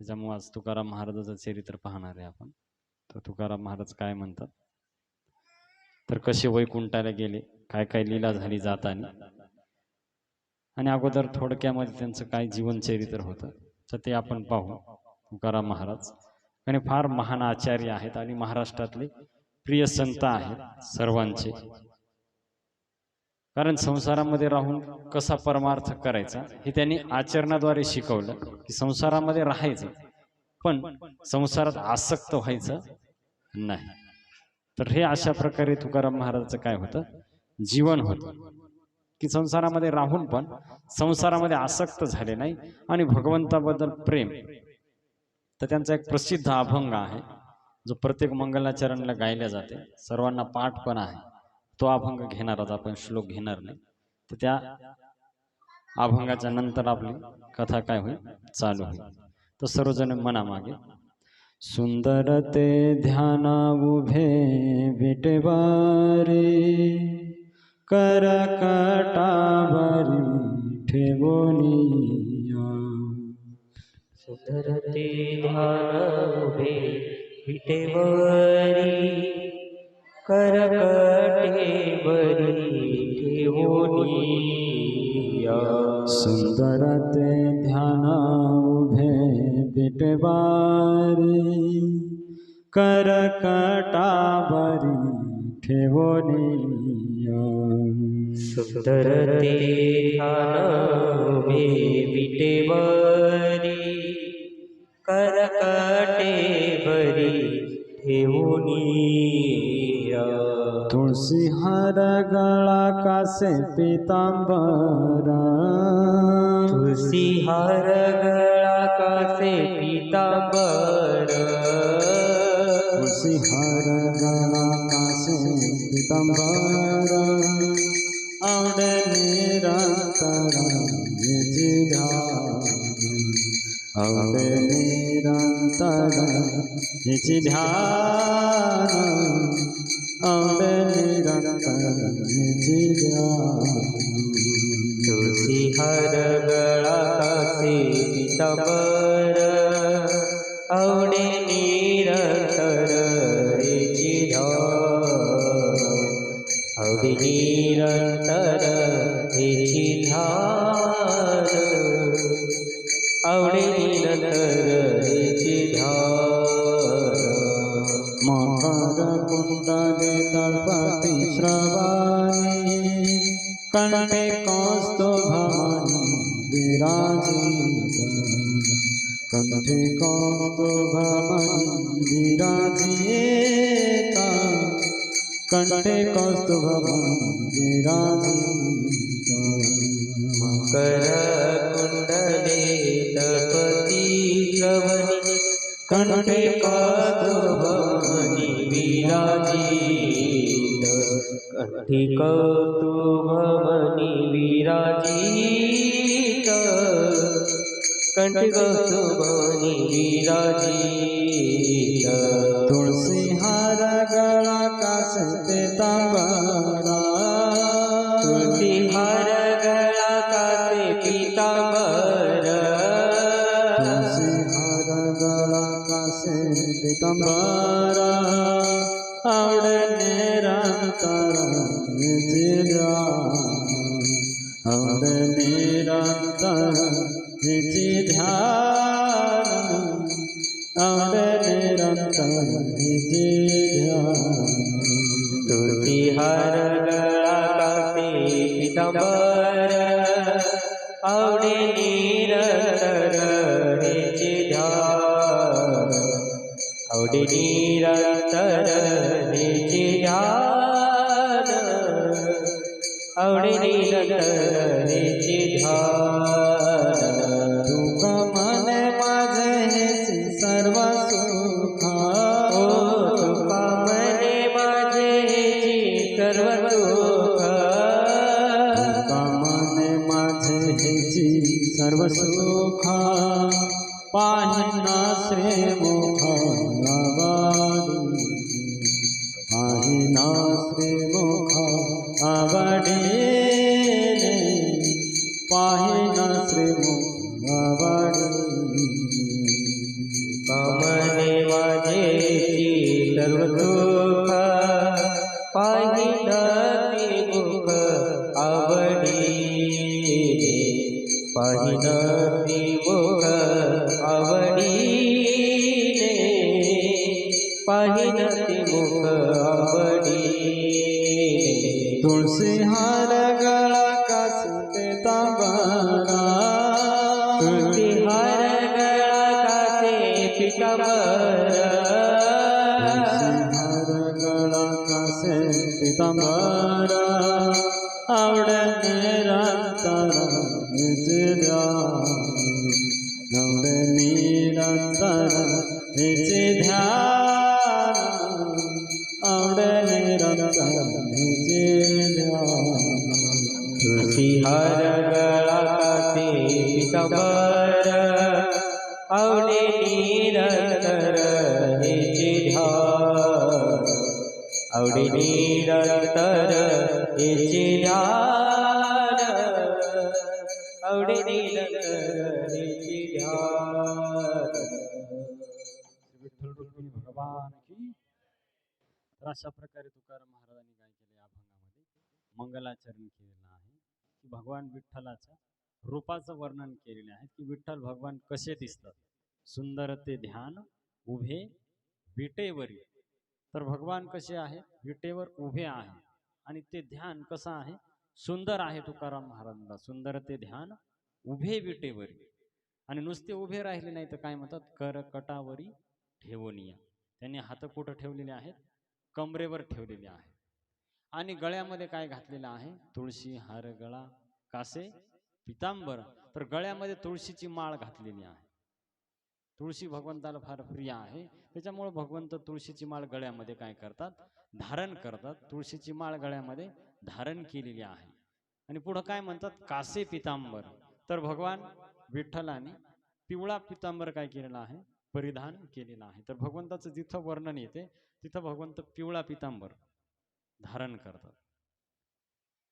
त्याच्यामुळे आज तुकाराम महाराजाचं चरित्र पाहणार आहे आपण. तर तुकाराम महाराज काय म्हणतात, तर कसे वैकुंठाला गेले, काय काय लीला झाली जाताना, आणि अगोदर थोडक्यामध्ये त्यांचं काय जीवनचरित्र होतं तर ते आपण पाहू. तुकाराम महाराज आणि फार महान आचार्य आहेत आणि महाराष्ट्रातले प्रिय संत आहेत सर्वांचे. कारण संसारामध्ये राहून कसा परमार्थ करायचा हे त्यांनी आचरणाद्वारे शिकवलं, की संसारामध्ये राहायचं पण संसारात आसक्त व्हायचं नाही. तर हे अशा प्रकारे तुकाराम महाराजांचं काय होतं, जीवन होतं, की संसारामध्ये राहून पण संसारामध्ये आसक्त झाले नाही आणि भगवंताबद्दल प्रेम. तर त्यांचा एक प्रसिद्ध अभंग आहे जो प्रत्येक मंगलाचरणला गायला जाते, सर्वांना पाठ पण आहे. तो अभंग घेणार आहोत आपण, श्लोक घेणार नाही. तर त्या अभंगाच्या नंतर आपली कथा काय होईल, चालू होईल. तर सर्वजण मना मागे. सुंदर ते ध्याना उभे विटेवारे, करकटावरी ठेवोनिया. सुंदर ते ध्यान उभे विटेवरी, करकटेवरी ठेवोनिया. सुंदर ते ध्यान उभे विटेवारी, करकटावरी ठेवोनिया. सुंदर ते ध्यान उभे विटेवरी, करकटेवरी ठेवोनिया. तुळसी हार गळा कासे पीतांबरा, तुळसी हार गळा कासे पीतांबर. तुळसी हार गळा कासे पीतांबरा, आवडे निरंतर याची ध्यान, आवडे निरंतर याची ध्यान, आवडे निरंतर याची ध्यान. तुळसी हार गळा कासे पीतांबर, आवडे निरंतर याची ध्यान, आवडे निरंतर याची ध्यान, आवडे निरंतर याची ध्यान. मकर कुंडले तळपती श्रवाणी, कंठे कौस्तुभमणी विराजित, कंठे कौस्तुभमणी विराजित, कंठे कौस्तुभमणी विराजित. मकर कुंडले तळपती श्रवणी, कंठे कौस्तुभमणी विराजित, कंठे कौस्तुभमणी विराजित, कंठे कौस्तुभमणी विराजित. तुळसी हार गळा कासे पीतांबरा, तुळसी हार गळा कासे पीतांबर. तुळसी हार गळा कासे पीतांबरा, आवडे निरंतर याची ध्यान, आवडे निरंतर याची ध्यान, आवडे निरंतर याची ध्यान. तुळसी हार गळा कासे पीतांबर, आवडे निरंतर याचे ध्यान, आवडे निरंतर याचे ध्यान, आवडे निरंतर याचे ध्यान. तुका मने माझे हेची सर्व सुखा, ओ तुका मने माझे हेची सर्व सुख, तुका मने माझे हेची सर्व सुखा, पाहिना श्रीमुख आवडी, पाहिना श्रीमुख आवडीने, पाहिना श्रीमुख आवडी. कामने माझेची सर्व सुख पाहिन ती मुख आवडीने पाहिन ती मुख आवडीने पाहिन ती मुख आवडीने तुळसी हार गळा कासते तांबरा तुळसी हार गळा कासे पितांबर हार गळा कासे पितांबरा आवडणे रांतारा निजरा आवडणे रांतारा निजे ध्यान आवडणे रांतारा निजे ध्यान तुळसी हार गळा कासे पितांबर आवडे निरंतर हेचे ध्यान आवडे निरंतर हेचे ध्यान आवडे निरंतर हेचे ध्यान. विठ्ठल रुक्मिणी भगवान की. तर अशा प्रकारे तुकाराम महाराजांनी काय केले या अभंगामध्ये मंगलाचरण केलेलं आहे की भगवान विठ्ठलाच्या रूपाचं वर्णन केलेले आहे की विठ्ठल भगवान कसे दिसतात. सुंदर ते ध्यान उभे विटेवरी. तर भगवान कसे आहे विटेवर उभे आहे आणि ते ध्यान कसं आहे सुंदर आहे. तुकाराम महाराजांना सुंदर ते ध्यान उभे विटेवरी. आणि नुसते उभे राहिले नाही तर काय म्हणतात करकटावरी ठेवणीया. त्यांनी हात कुठं ठेवलेले आहेत कमरेवर ठेवलेले आहेत. आणि गळ्यामध्ये काय घातलेलं आहे तुळशी हार गळा कासे पितांबर. तर गळ्यामध्ये तुळशीची माळ घातलेली आहे. तुळशी भगवंताला फार प्रिय आहे त्याच्यामुळे भगवंत तुळशीची माळ गळ्यामध्ये काय करतात धारण करतात. तुळशीची माळ गळ्यामध्ये धारण केलेली आहे. आणि पुढं काय म्हणतात कासे पितांबर. तर भगवान विठ्ठलाने पिवळा पितांबर काय केलेला आहे परिधान केलेला आहे. तर भगवंताचं जिथं वर्णन येते तिथं भगवंत पिवळा पितांबर धारण करतात.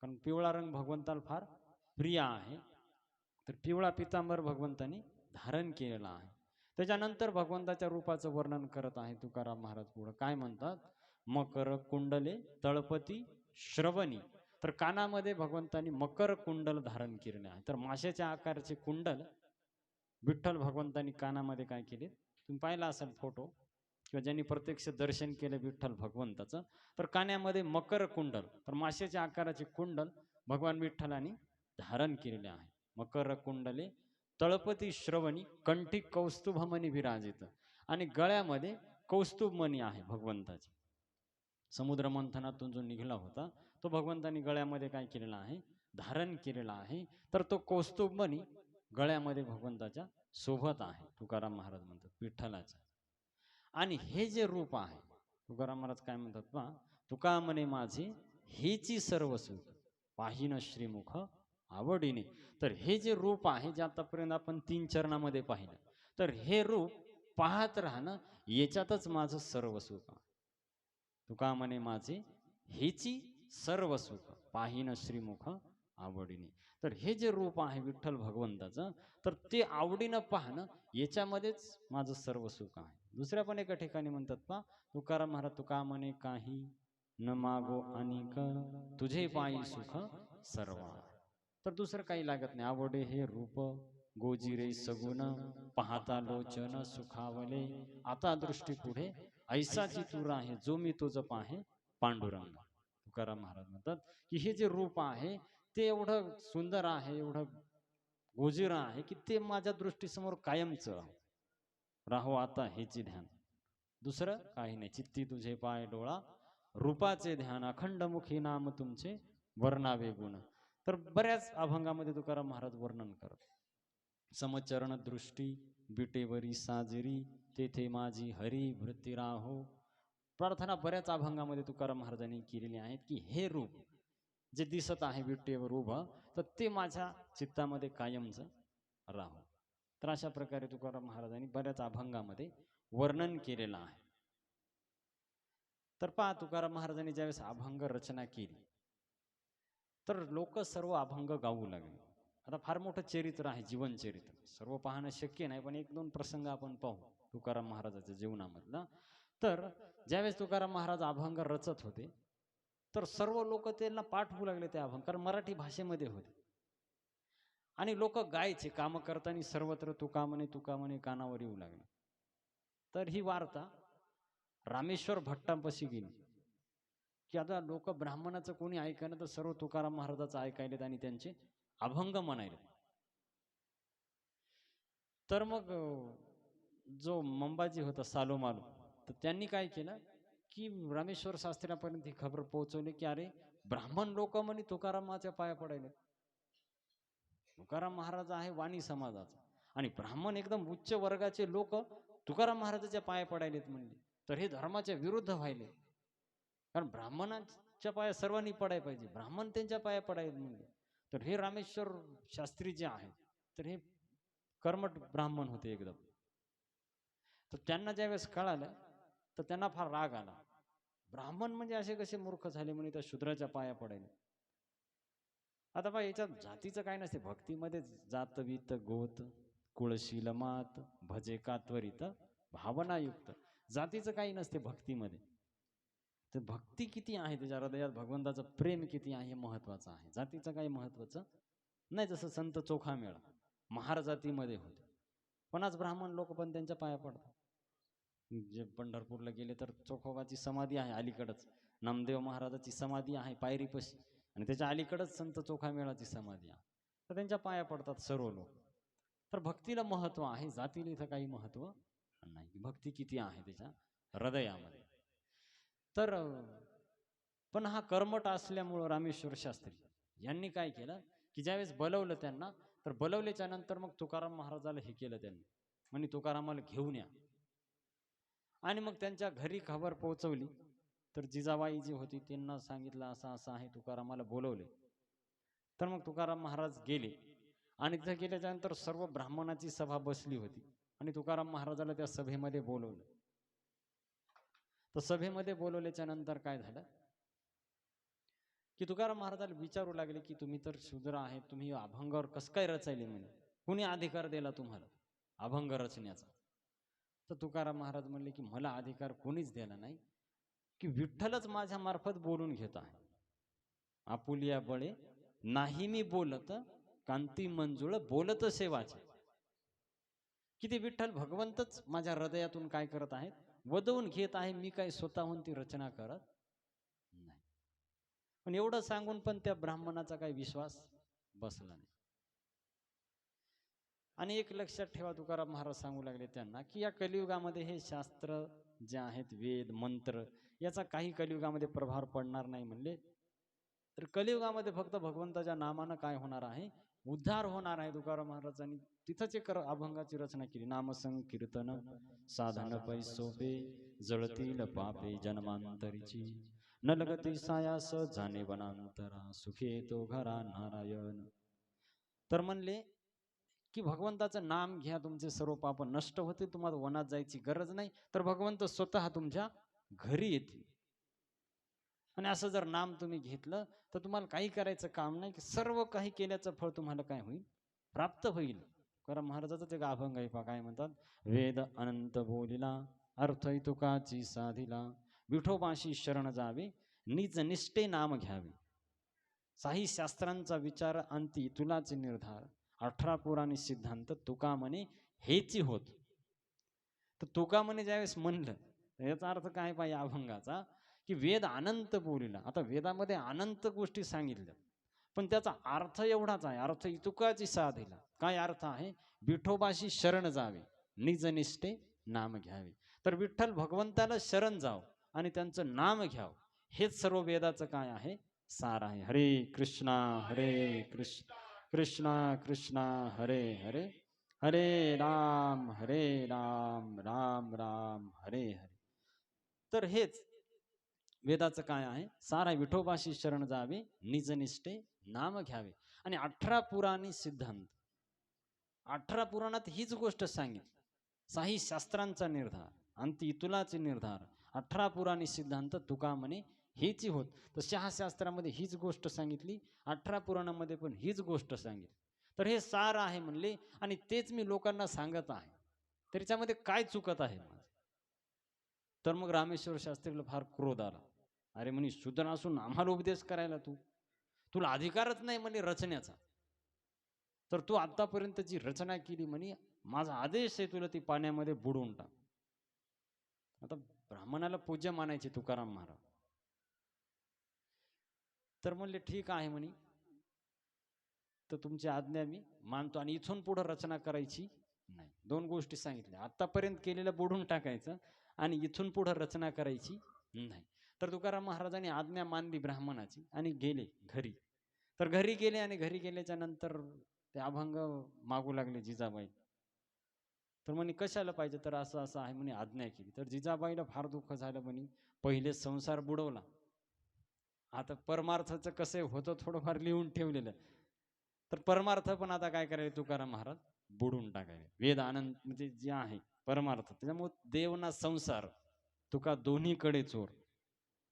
कारण पिवळा रंग भगवंताला फार प्रिय आहे. तर पिवळा पितांबर भगवंताने धारण केलेला आहे. त्याच्यानंतर भगवंताच्या रूपाचं वर्णन करत आहे तुकाराम महाराज पुढं काय म्हणतात मकर कुंडले तळपती श्रवणी. तर कानामध्ये भगवंतानी मकर कुंडल धारण केलेले आहे. तर माशाच्या आकाराचे कुंडल विठ्ठल भगवंतानी कानामध्ये काय केले तुम्ही पाहिला असेल फोटो किंवा ज्यांनी प्रत्यक्ष दर्शन केलं विठ्ठल भगवंताचं तर कानामध्ये मकर कुंडल तर माशाच्या आकाराचे कुंडल भगवान विठ्ठलाने धारण केलेले आहे. मकर कुंडले तळपती श्रवणी कंठी कौस्तुभमणी विराजित. आणि गळ्यामध्ये कौस्तुभमणी आहे भगवंताची. समुद्र मंथनातून जो निघाला होता तो भगवंतानी गळ्यामध्ये काय केलेला आहे धारण केलेला आहे. तर तो कौस्तुभमणी गळ्यामध्ये भगवंताच्या शोभत आहे तुकाराम महाराज म्हणतात विठ्ठलाच्या. आणि हे जे रूप आहे तुकाराम महाराज काय म्हणतात पहा तुका म्हणे माझे हेची सर्व सुख पाहिन श्रीमुख आवडीने. तर हे जे रूप आहे जे आतापर्यंत आपण 3 चरणामध्ये पाहिलं तर हे रूप पाहत राहणं याच्यातच माझं सर्व सुख आहे. तुका म्हणे माझे हेची सर्व सुख पाहिन श्रीमुख आवडीने. तर हे जे रूप आहे विठ्ठल भगवंताचं तर ते आवडीनं पाहणं याच्यामध्येच माझं सर्व सुख आहे. दुसऱ्या पण एका ठिकाणी म्हणतात पहा तुकाराम महाराज तुका म्हणे काही न मागो अनिक तुझे पायी सुख सर्व. तर दुसरं काही लागत नाही. आवडे हे रूप गोजिरे सगुण पाहता लोचन सुखावले आता दृष्टी पुढे ऐसाची तूर आहे जो मी तुझं पाहे पांडुरंग. तुकाराम महाराज म्हणतात की हे जे रूप आहे ते एवढं सुंदर आहे एवढं गोजिर आहे की ते माझ्या दृष्टीसमोर कायमच राहो आता हेची ध्यान. दुसरं काही नाही. चित्ती तुझे पाय डोळा रूपाचे ध्यान अखंड मुखी नाम तुमचे वर्णावे गुण. तर बऱ्याच अभंगामध्ये तुकाराम महाराज वर्णन करत समचरण दृष्टी बिटेवरी साजिरी तेथे माझी हरी वृत्ती राहो. प्रार्थना बऱ्याच अभंगामध्ये तुकाराम महाराजांनी केलेली आहेत की हे रूप जे दिसत आहे विटेवर उभं तर ते माझ्या चित्तामध्ये कायमच राहो. तर अशा प्रकारे तुकाराम महाराजांनी बऱ्याच अभंगामध्ये वर्णन केलेलं आहे. तर पहा तुकाराम महाराजांनी ज्यावेळेस अभंग रचना केली तर लोक सर्व अभंग गाऊ लागले. आता फार मोठं चरित्र आहे, जीवन चरित्र, सर्व पाहणं शक्य नाही, पण एक दोन प्रसंग आपण पाहू तुकाराम महाराजाच्या जीवनामधला. तर ज्यावेळेस तुकाराम महाराज अभंग रचत होते तर सर्व लोक त्यांना पाठ होऊ लागले ते अभंग, कारण मराठी भाषेमध्ये होते आणि लोक गायचे काम करताना सर्वत्र तुका म्हणे कानावर येऊ लागले. तर ही वार्ता रामेश्वर भट्टांपाशी गेली की आता लोक ब्राह्मणाचं कोणी ऐकायला तर सर्व तुकाराम महाराजाचं ऐकायलेत आणि त्यांचे अभंग म्हणायले. तर मग जो मंबाजी होता सालोमालो, तर त्यांनी काय केलं की रामेश्वर शास्त्रीपर्यंत ही खबर पोहोचवली की अरे ब्राह्मण लोक म्हणे तुकारामाच्या पाया पडायले. तुकाराम महाराज आहे वाणी समाजाचा आणि ब्राह्मण एकदम उच्च वर्गाचे लोक तुकाराम महाराजाच्या पाया पडायलेत म्हणले, तर हे धर्माच्या विरुद्ध व्हायले. कारण ब्राह्मणाच्या पाया सर्वांनी पडायला पाहिजे, ब्राह्मण त्यांच्या पाया पडायला म्हणले. तर हे रामेश्वर शास्त्री जे आहेत तर हे कर्मठ ब्राह्मण होते एकदम. तर त्यांना ज्यावेळेस कळालं तर त्यांना फार राग आला. ब्राह्मण म्हणजे असे कसे मूर्ख झाले म्हणे त्या शूद्राच्या पाया पडायला. आता बा याच्यात जातीचं काय नसते, भक्तीमध्ये जात वीत गोत कुळशील मात भजे का त्वरित भावनायुक्त, जातीचं काही नसते भक्तीमध्ये. तर भक्ती किती आहे त्याच्या हृदयात, भगवंताचं प्रेम किती आहे हे महत्वाचं आहे, जातीचं काही महत्वाचं नाही. जसं संत चोखामेळा महार जातीमध्ये होते, पण आज ब्राह्मण लोक पण त्यांच्या पाया पडतात. जे पंढरपूरला गेले तर चोखोबाची समाधी आहे अलीकडच, नामदेव महाराजाची समाधी आहे पायरीपाशी आणि त्याच्या अलीकडच संत चोखामेळाची समाधी आहे, तर त्यांच्या पाया पडतात सर्व लोक. तर भक्तीला महत्व आहे, जातीला इथं काही महत्व नाही. भक्ती किती आहे त्याच्या हृदयामध्ये. तर पण हा कर्मठ असल्यामुळं रामेश्वर शास्त्री यांनी काय केलं की ज्यावेळेस बोलवलं त्यांना, तर बोलवल्याच्या नंतर मग तुकाराम महाराजाला हे केलं त्यांनी, म्हणे तुकारामाला घेऊन या. आणि मग त्यांच्या घरी खबर पोहोचवली. तर जिजाबाई जी होती त्यांना सांगितलं असं असं आहे, तुकारामाला बोलवले. तर मग तुकाराम महाराज गेले आणि तिथे गेल्याच्या नंतर सर्व ब्राह्मणाची सभा बसली होती आणि तुकाराम महाराजाला त्या सभेमध्ये बोलवलं. तर सभेमध्ये बोलवल्याच्या नंतर काय झालं की तुकाराम महाराजाला विचारू लागले की तुम्ही तर शूद्र आहेत, तुम्ही अभंगावर कसं काय रचायले म्हणे, कुणी अधिकार दिला तुम्हाला अभंग रचण्याचा. तर तुकाराम महाराज म्हणले की मला अधिकार कोणीच दिला नाही, की विठ्ठलच माझ्या मार्फत बोलून घेत आहे. आपुलिया बळे नाही मी बोलत, कांती मंजुळ बोलत सेवाचे. की ते विठ्ठल भगवंतच माझ्या हृदयातून काय करत आहेत, वदवून घेत आहे, मी काय स्वतःहून ती रचना करत नाही. पण एवढं सांगून पण त्या ब्राह्मणाचा काही विश्वास बसला नाही. आणि एक लक्षात ठेवा, तुकाराम महाराज सांगू लागले त्यांना की या कलियुगामध्ये हे शास्त्र जे आहेत, वेद मंत्र, याचा काही कलियुगामध्ये प्रभाव पडणार नाही म्हणले. तर कलियुगामध्ये फक्त भगवंताच्या नामानं काय होणार आहे, उद्धार होणार आहे. तुकाराम महाराजांनी तिथंच एक अभंगाची रचना केली, नाम संकीर्तन साधन पैसोपे जळतील पापे जन्मांतरीची, न लगती सायास जाणे वनांतरा, सुखे तो घरा नारायण. तर म्हणले की भगवंताचं नाम घ्या, तुमचे सर्व पाप नष्ट होते, तुम्हाला वनात जायची गरज नाही, तर भगवंत स्वतः तुमच्या घरी येतील. आणि असं जर नाम तुम्ही घेतलं तर तुम्हाला काही करायचं काम नाही, की सर्व काही केल्याचं फळ तुम्हाला काय होईल, प्राप्त होईल. कारण महाराजाचं एक अभंग आहे पहा, काय म्हणतात, वेद अनंत बोलिला अर्थ तुकाची साधिला, विठोबाशी शरण जावे निज निष्ठे नाम घ्यावे, साही शास्त्रांचा विचार अंती तुलाचे निर्धार, 18 पुराणी सिद्धांत तुका म्हणे हेची होत. तर तुका म्हणे ज्यावेळेस म्हणलं याचा अर्थ काय पाहिजे अभंगाचा, की वेद अनंत बोलिला. आता वेदामध्ये अनंत गोष्टी सांगितल्या, पण त्याचा अर्थ एवढाच आहे, अर्थ तुकाची साधिला. काय अर्थ आहे, विठोबाशी शरण जावे निज निष्ठे नाम घ्यावे. तर विठ्ठल भगवंताला शरण जाव आणि त्यांचं नाम घ्यावं, हेच सर्व वेदाचं काय आहे, सार आहे. हरे कृष्णा कृष्णा कृष्णा हरे हरे, हरे राम राम राम हरे हरे. तर हेच वेदाचं काय आहे, सारा विठोबाशी शरण जावे निज निष्ठे नाम घ्यावे. आणि 18 पुराणी सिद्धांत, 18 पुराणात हीच गोष्ट सांगितली, साही शास्त्रांचा निर्धार अंती इतुलाचे निर्धार, 18 पुराणी सिद्धांत तुका म्हणे हेची होत. तर 6 शास्त्रामध्ये हीच गोष्ट सांगितली, 18 पुराणामध्ये पण हीच गोष्ट सांगितली. तर हे सार आहे म्हणले, आणि तेच मी लोकांना सांगत आहे. तर याच्यामध्ये काय चुकत आहे माझं? तर मग रामेश्वर शास्त्रीला फार क्रोध आला. अरे म्हणे, शूद्र असून आम्हाला उपदेश करायला तुला अधिकारच नाही म्हणे रचण्याचा. तर तू आतापर्यंत जी रचना केली म्हणे, माझा आदेश आहे तुला ती पाण्यामध्ये बुडवून टाक. आता ब्राह्मणाला पूज्य मानायचे तुकाराम महाराज. तर म्हणले ठीक आहे म्हणे, तर तुमची आज्ञा मी मानतो, आणि इथून पुढे रचना करायची नाही. दोन गोष्टी सांगितल्या, आतापर्यंत केलेलं बुडून टाकायचं आणि इथून पुढे रचना करायची नाही. तर तुकाराम महाराजांनी आज्ञा मानली ब्राह्मणाची आणि गेले घरी. तर घरी गेले, आणि घरी गेल्याच्या नंतर ते अभंग मागू लागले जिजाबाई. तर म्हणे कशाला पाहिजे, तर असं असं आहे म्हणे, आज्ञा केली. तर जिजाबाईला फार दुःख झालं म्हणे, पहिले संसार बुडवला, आता परमार्थाचं कसं होतं थोडंफार लिहून ठेवलेलं, तर परमार्थ पण आता काय करायला तुकाराम महाराज बुडून टाकायला. वेद आनंद म्हणजे जे आहे परमार्थ, त्याच्यामुळे देव ना संसार तुका दोन्हीकडे चोर.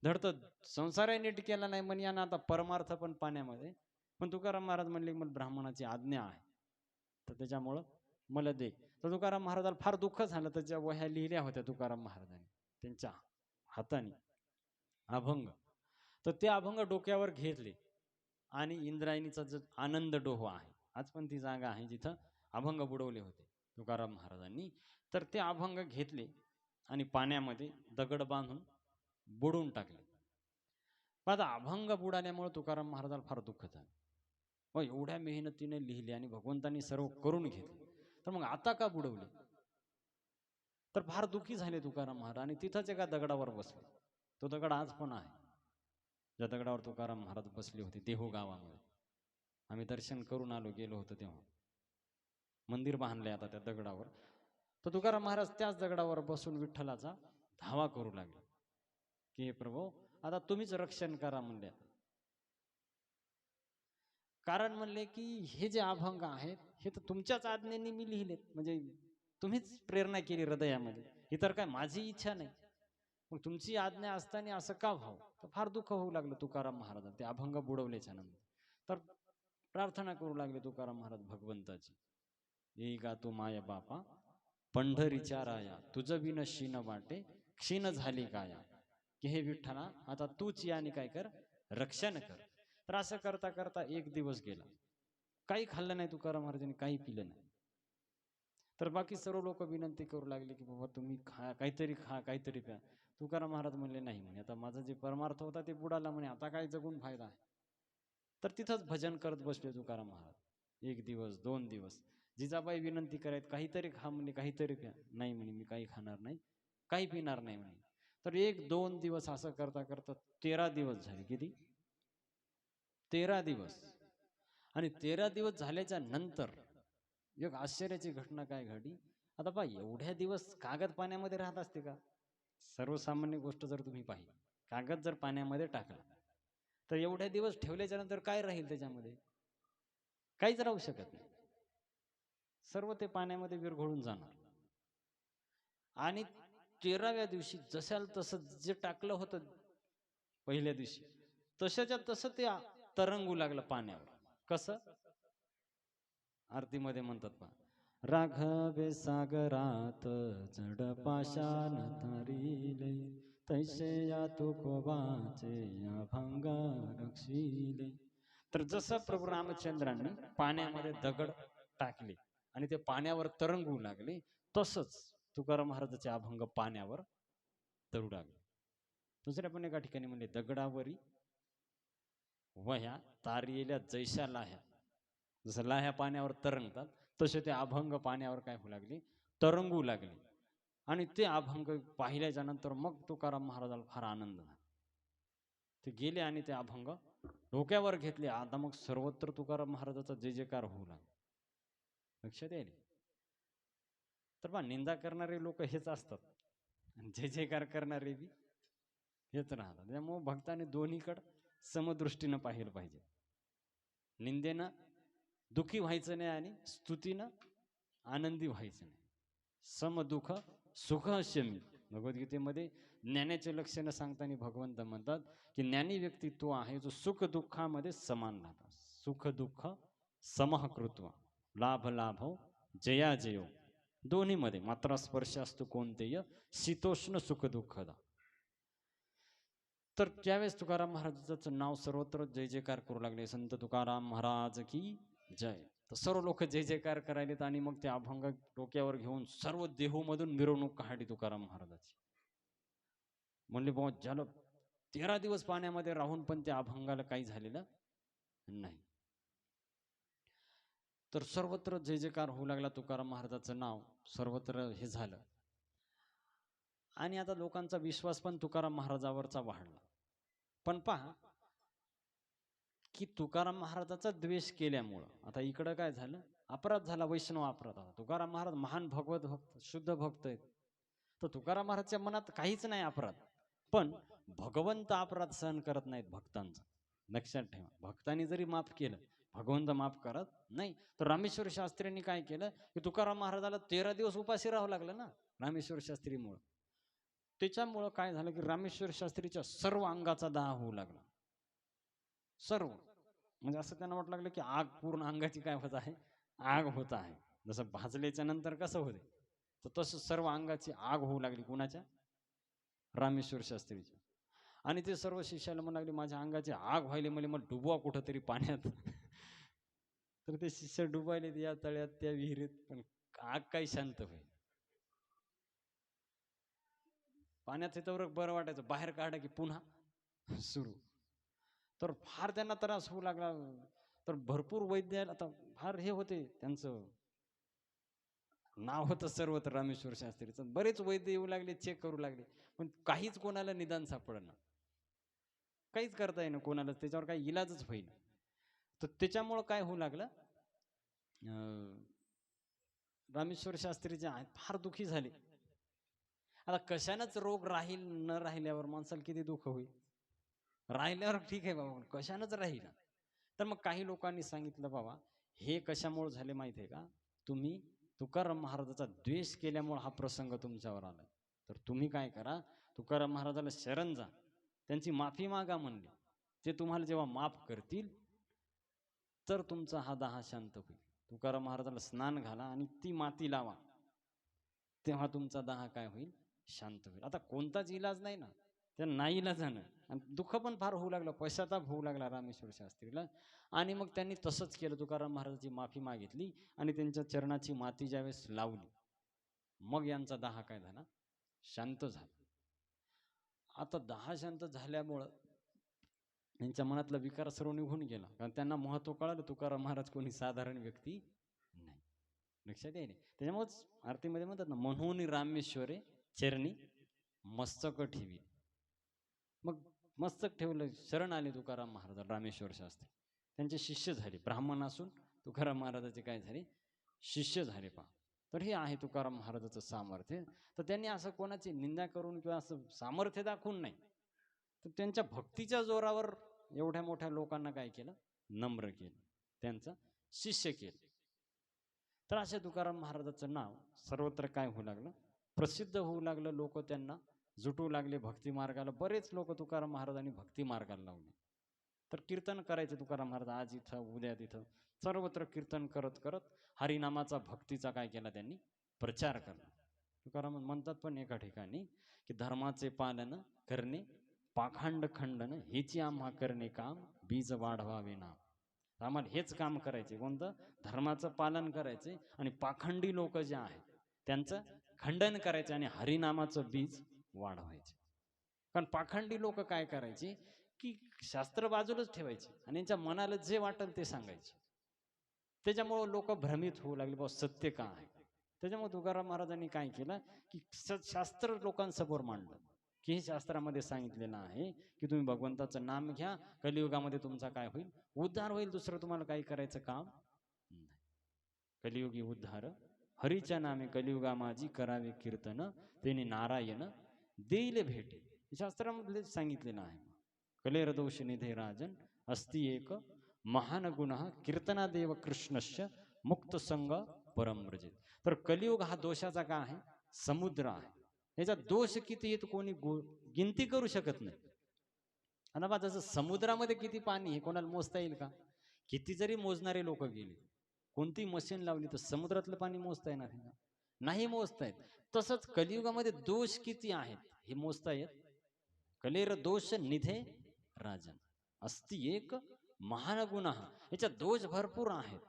धडतं संसारही नीट केला नाही म्हणे, आणि आता परमार्थ पण पाण्यामध्ये. पण तुकाराम महाराज म्हणले, मला ब्राह्मणाची आज्ञा आहे, तर त्याच्यामुळं मला दे. तर तुकाराम महाराजाला फार दुःख झालं. त्याच्या वह्या लिहिल्या होत्या तुकाराम महाराजांनी त्यांच्या हाताने अभंग. तर ते अभंग डोक्यावर घेतले, आणि इंद्रायणीचा जो आनंद डोह आहे, आज पण ती जागा आहे जिथं अभंग बुडवले होते तुकाराम महाराजांनी. तर ते अभंग घेतले आणि पाण्यामध्ये दगड बांधून बुडवून टाकले. पण आता अभंग बुडाल्यामुळे तुकाराम महाराजाला फार दुःख झालं. मग एवढ्या मेहनतीने लिहिले आणि भगवंतांनी सर्व करून घेतले, तर मग आता का बुडवले? तर फार दुःखी झाले तुकाराम महाराज, आणि तिथंच एका दगडावर बसले. तो दगड आज पण आहे, ज्या दगडावर तुकाराम महाराज बसले होते देहू गावामध्ये. आम्ही दर्शन करून आलो, गेलो होतो तेव्हा. मंदिर बांधलंय आता त्या दगडावर. तर तुकाराम महाराज त्याच दगडावर बसून विठ्ठलाचा धावा करू लागले, की हे प्रभू, आता तुम्हीच रक्षण करा म्हणले. कारण म्हणले की हे जे अभंग आहेत हे तर तुमच्याच आज्ञेने मी लिहिलेत, म्हणजे तुम्हीच प्रेरणा केली हृदयामध्ये, ही तर काय माझी इच्छा नाही. मग तुमची आज्ञा असताना असं का व्हावं? तर फार दुःख होऊ लागलं तुकाराम महाराज ते अभंग बुडवल्याच्या नंतर. तर प्रार्थना करू लागले तुकाराम महाराज भगवंताची, येई गा तू माय बापा पंढरीच्या राया, तुझ बिन शीन वाटे क्षीण झाली काया, की हे विठ्ठला आता तूच या आणि काय कर, रक्षण कर. तर असं करता करता एक दिवस गेला. काही खाल्लं नाही तुकाराम महाराजांनी, काही पिलं नाही. तर बाकी सर्व लोक विनंती करू लागले की बाबा तुम्ही खा, काहीतरी खा, काहीतरी प्या. तुकाराम महाराज म्हणले नाही म्हणे, आता माझा जे परमार्थ होता ते बुडाला म्हणे, आता काय जगून फायदा आहे. तर तिथंच भजन करत बसले तुकाराम महाराज. एक दिवस, दोन दिवस. जिजाबाई विनंती करायत, काहीतरी खा म्हणे, काहीतरी प्या. नाही म्हणे, मी काही खाणार नाही, काही पिणार नाही म्हणे. तर एक दोन दिवस असं करता करता 13 दिवस झाले. किती? 13 दिवस. आणि 13 दिवस झाल्याच्या नंतर एक आश्चर्याची घटना काय घडली. आता पहा, एवढ्या दिवस कागद पाण्यामध्ये राहत असते का? सर्वसामान्य गोष्ट जर तुम्ही पाहिली, कागद जर पाण्यामध्ये टाकला तर एवढ्या दिवस ठेवल्याच्या नंतर काय राहील त्याच्यामध्ये? काहीच राहू शकत नाही. सर्व ते पाण्यामध्ये विरघळून जाणार. आणि 13व्या दिवशी जशाल तसं जे टाकलं होतं पहिल्या दिवशी, तशाच्या तसं ते तरंगू लागलं पाण्यावर. कसं? आरतीमध्ये म्हणतात पहा, राघवे सागरात जड पाषाण तारिले, तैसे या तुकोबाचे अभंग रक्षिले. तर जसं प्रभू रामचंद्रांनी पाण्यामध्ये दगड टाकले आणि ते पाण्यावर तरंगू लागले, तसंच तुकाराम महाराजाचे अभंग पाण्यावर तरु लागले. दुसऱ्या पण एका ठिकाणी म्हणले, दगडावरी वह्या तारिलेल्या जैशा लाह्या. जसं लाह्या पाण्यावर तरंगतात तसे ते अभंग पाण्यावर काय होऊ लागले, तरंगू लागले. आणि ते अभंग पाहिल्याच्या नंतर मग तुकाराम महाराजाला फार आनंद झाला. ते गेले आणि ते अभंग डोक्यावर घेतले. आता मग सर्वत्र तुकाराम महाराजाचा जय जयकार होऊ लागला. लक्षात येईल. तर बा, निंदा करणारे लोक हेच असतात आणि जय जयकार करणारे बी हेच राहतात. त्यामुळे भक्ताने दोन्हीकडे समदृष्टीनं पाहिलं पाहिजे. निंदेनं दुःखी व्हायचं नाही आणि स्तुतीनं आनंदी व्हायचं नाही. समदुःख सुख शमी. भगवद्गीतेमध्ये ज्ञानाचे लक्षणं सांगताना भगवंत म्हणतात की ज्ञानी व्यक्ती तो आहे जो सुख दुःखामध्ये समान राहतात. सुख दुःख समः कृत्वा लाभ लाभो जया जयो दोन्हीमध्ये मात्र स्पर्श असतो कोणतेय शीतोष्ण सुख दुःखदा. तर त्यावेळेस तुकाराम महाराजाचं नाव सर्वत्र जय जयकार करू लागले. संत तुकाराम महाराज की जय. तर सर्व लोक जय जयकार करायलेत आणि मग ते अभंग डोक्यावर घेऊन सर्व देहूमधून मिरवणूक काढली तुकाराम महाराजाची. म्हणले बहुत झालं 13 दिवस पाण्यामध्ये राहून पण त्या अभंगाला काही झालेलं नाही. तर सर्वत्र जय जयकार होऊ लागला. तुकाराम महाराजाचं नाव सर्वत्र हे झालं आणि आता लोकांचा विश्वास पण तुकाराम महाराजावरचा वाढला. पण पहा की तुकाराम महाराजाचा द्वेष केल्यामुळं आता इकडं काय झालं, अपराध झाला, वैष्णव अपराध. तुकाराम महाराज महान भगवत भक्त शुद्ध भक्त आहेत. तर तुकाराम महाराजच्या मनात काहीच नाही अपराध, पण भगवंत अपराध सहन करत नाहीत भक्तांचा. लक्षात ठेवा, भक्तांनी जरी माफ केलं भगवंत माफ करत नाही. तर रामेश्वर शास्त्रींनी काय केलं की तुकाराम महाराजाला 13 दिवस उपाशी राहावं लागलं ना रामेश्वर शास्त्रीमुळं. त्याच्यामुळं काय झालं की रामेश्वर शास्त्रीच्या सर्व अंगाचा दाह होऊ लागला. सर्व म्हणजे असं त्यांना वाटलं लागलं की आग पूर्ण अंगाची काय होत आहे, आग होत आहे. जसं भाजल्याच्या नंतर कसं होते तर तसं सर्व अंगाची आग होऊ लागली. कुणाच्या? रामेश्वर शास्त्रीच्या. आणि ते सर्व शिष्याला म्हणू लागले माझ्या अंगाची आग व्हायली, मला मग डुबवा कुठंतरी पाण्यात. तर ते शिष्य डुबायले या तळ्यात त्या विहिरीत, पण आग काही शांत होईल. पाण्यात तर बरं वाटायचं, बाहेर काढा की पुन्हा सुरू. तर फार त्यांना त्रास होऊ लागला. तर भरपूर वैद्य आता फार हे होते, त्यांचं नाव होतं सर्वत्र रामेश्वर शास्त्रीचं. बरेच वैद्य येऊ लागले, चेक करू लागले, पण काहीच कोणाला निदान सापडलं, काहीच करता येईना कोणाला, त्याच्यावर काही इलाजच होईल. तर त्याच्यामुळं काय होऊ लागलं, रामेश्वर शास्त्री जे आहेत फार दुःखी झाले. आता कशानंच रोग राहील, न राहिल्यावर माणसाला किती दुःख होईल. राहिल्यावर ठीक आहे बाबा, कशानंच राहील. तर मग काही लोकांनी सांगितलं बाबा हे कशामुळे झाले माहिती आहे का, तुम्ही तुकाराम महाराजाचा द्वेष केल्यामुळे हा प्रसंग तुमच्यावर आला. तर तुम्ही काय करा, तुकाराम महाराजाला शरण जा, त्यांची माफी मागा म्हणले. ते तुम्हाला जेव्हा माफ करतील तर तुमचा हा दाह शांत होईल. तुकाराम महाराजाला स्नान घाला आणि ती माती लावा, तेव्हा तुमचा दाह काय होईल, शांत होईल. आता कोणताच इलाज नाही ना, त्या नाईलाजानं. आणि दुःख पण फार होऊ लागलं, पश्चाताप होऊ लागला रामेश्वर शास्त्रीला. आणि मग त्यांनी तसंच केलं, तुकाराम महाराजाची माफी मागितली आणि त्यांच्या चरणाची माती ज्यावेळेस लावली, मग यांचा दाह काय झाला, शांत झाला. आता दाह शांत झाल्यामुळं त्यांच्या मनातला विकार सर्व निघून गेला, कारण त्यांना महत्व कळालं तुकाराम महाराज कोणी साधारण व्यक्ती नाही. लक्षात येईल. त्याच्यामुळेच आरतीमध्ये म्हणतात ना, म्हणून रामेश्वरे चरणी मस्तक ठेवी. मग मस्तक ठेवलं, शरण आले तुकाराम महाराज रामेश्वर शास्त्री. त्यांचे शिष्य झाले, ब्राह्मण असून तुकाराम महाराजाचे काय झाले, शिष्य झाले. पहा, तर हे आहे तुकाराम महाराजाचं सामर्थ्य. तर त्यांनी असं कोणाची निंदा करून किंवा असं सामर्थ्य दाखवून नाही, तर त्यांच्या भक्तीच्या जोरावर एवढ्या मोठ्या लोकांना काय केलं, नम्र केलं, त्यांचं शिष्य केलं. तर अशा तुकाराम महाराजाचं नाव सर्वत्र काय होऊ लागलं, प्रसिद्ध होऊ लागलं. लोक त्यांना जुटू लागले भक्ती मार्गाला. बरेच लोक तुकाराम महाराजांनी भक्ती मार्गाला लावले. तर कीर्तन करायचे तुकाराम महाराज, आज इथं उद्या तिथं सर्वत्र कीर्तन करत करत हरिनामाचा भक्तीचा काय केला, त्यांनी प्रचार केला. तुकाराम म्हणतात पण एका ठिकाणी की धर्माचे पालन करणे, पाखंड खंडन हेची आम्हा करणे काम, बीज वाढवावे नाम. आम्हाला हेच काम करायचे, कोणतं, धर्माचं पालन करायचे आणि पाखंडी लोक जे आहेत त्यांचं खंडन करायचे आणि हरिनामाचं बीज वाढवायचे. कारण पाखंडी लोक काय करायचे की शास्त्र बाजूलाच ठेवायचे आणि यांच्या मनाला जे वाटेल ते सांगायचे. त्याच्यामुळं लोक भ्रमित होऊ लागले, बाबा सत्य का आहे. त्याच्यामुळे तुकाराम महाराजांनी काय केलं की शास्त्र लोकांसमोर मांडलं, की हे शास्त्रामध्ये सांगितलेलं आहे की तुम्ही भगवंताचं नाम घ्या, कलियुगामध्ये तुमचा काय होईल, उद्धार होईल. दुसरं तुम्हाला काही करायचं काम नाही. कलियुगी उद्धार हरीच्या नामे, कलियुगा माझी करावे कीर्तन, त्यांनी नारायण देईल भेटे. शास्त्रामध्ये सांगितलेलं आहे. कलेर दोष निधे राजन अस्ति एक महान गुण कीर्तनादेव कृष्णस्य मुक्त संग परमव्रजित. तर कलियुग हा दोषाचा का आहे, समुद्र आहे. याचा दोष किती येतो कोणी गिनती करू शकत नाही. आणि बा जसं समुद्रामध्ये किती पाणी हे कोणाला मोजता येईल का. किती जरी मोजणारे लोक गेले, कोणती मशीन लावली तर समुद्रातलं पाणी मोजता येणार आहे का? नाही मोजता येत. तसंच कलियुगामध्ये दोष किती आहेत हे मोजता येत. कलेर दोष निधे राजन, अस्ति एक महान गुन्हा. याच्यात दोष भरपूर आहेत,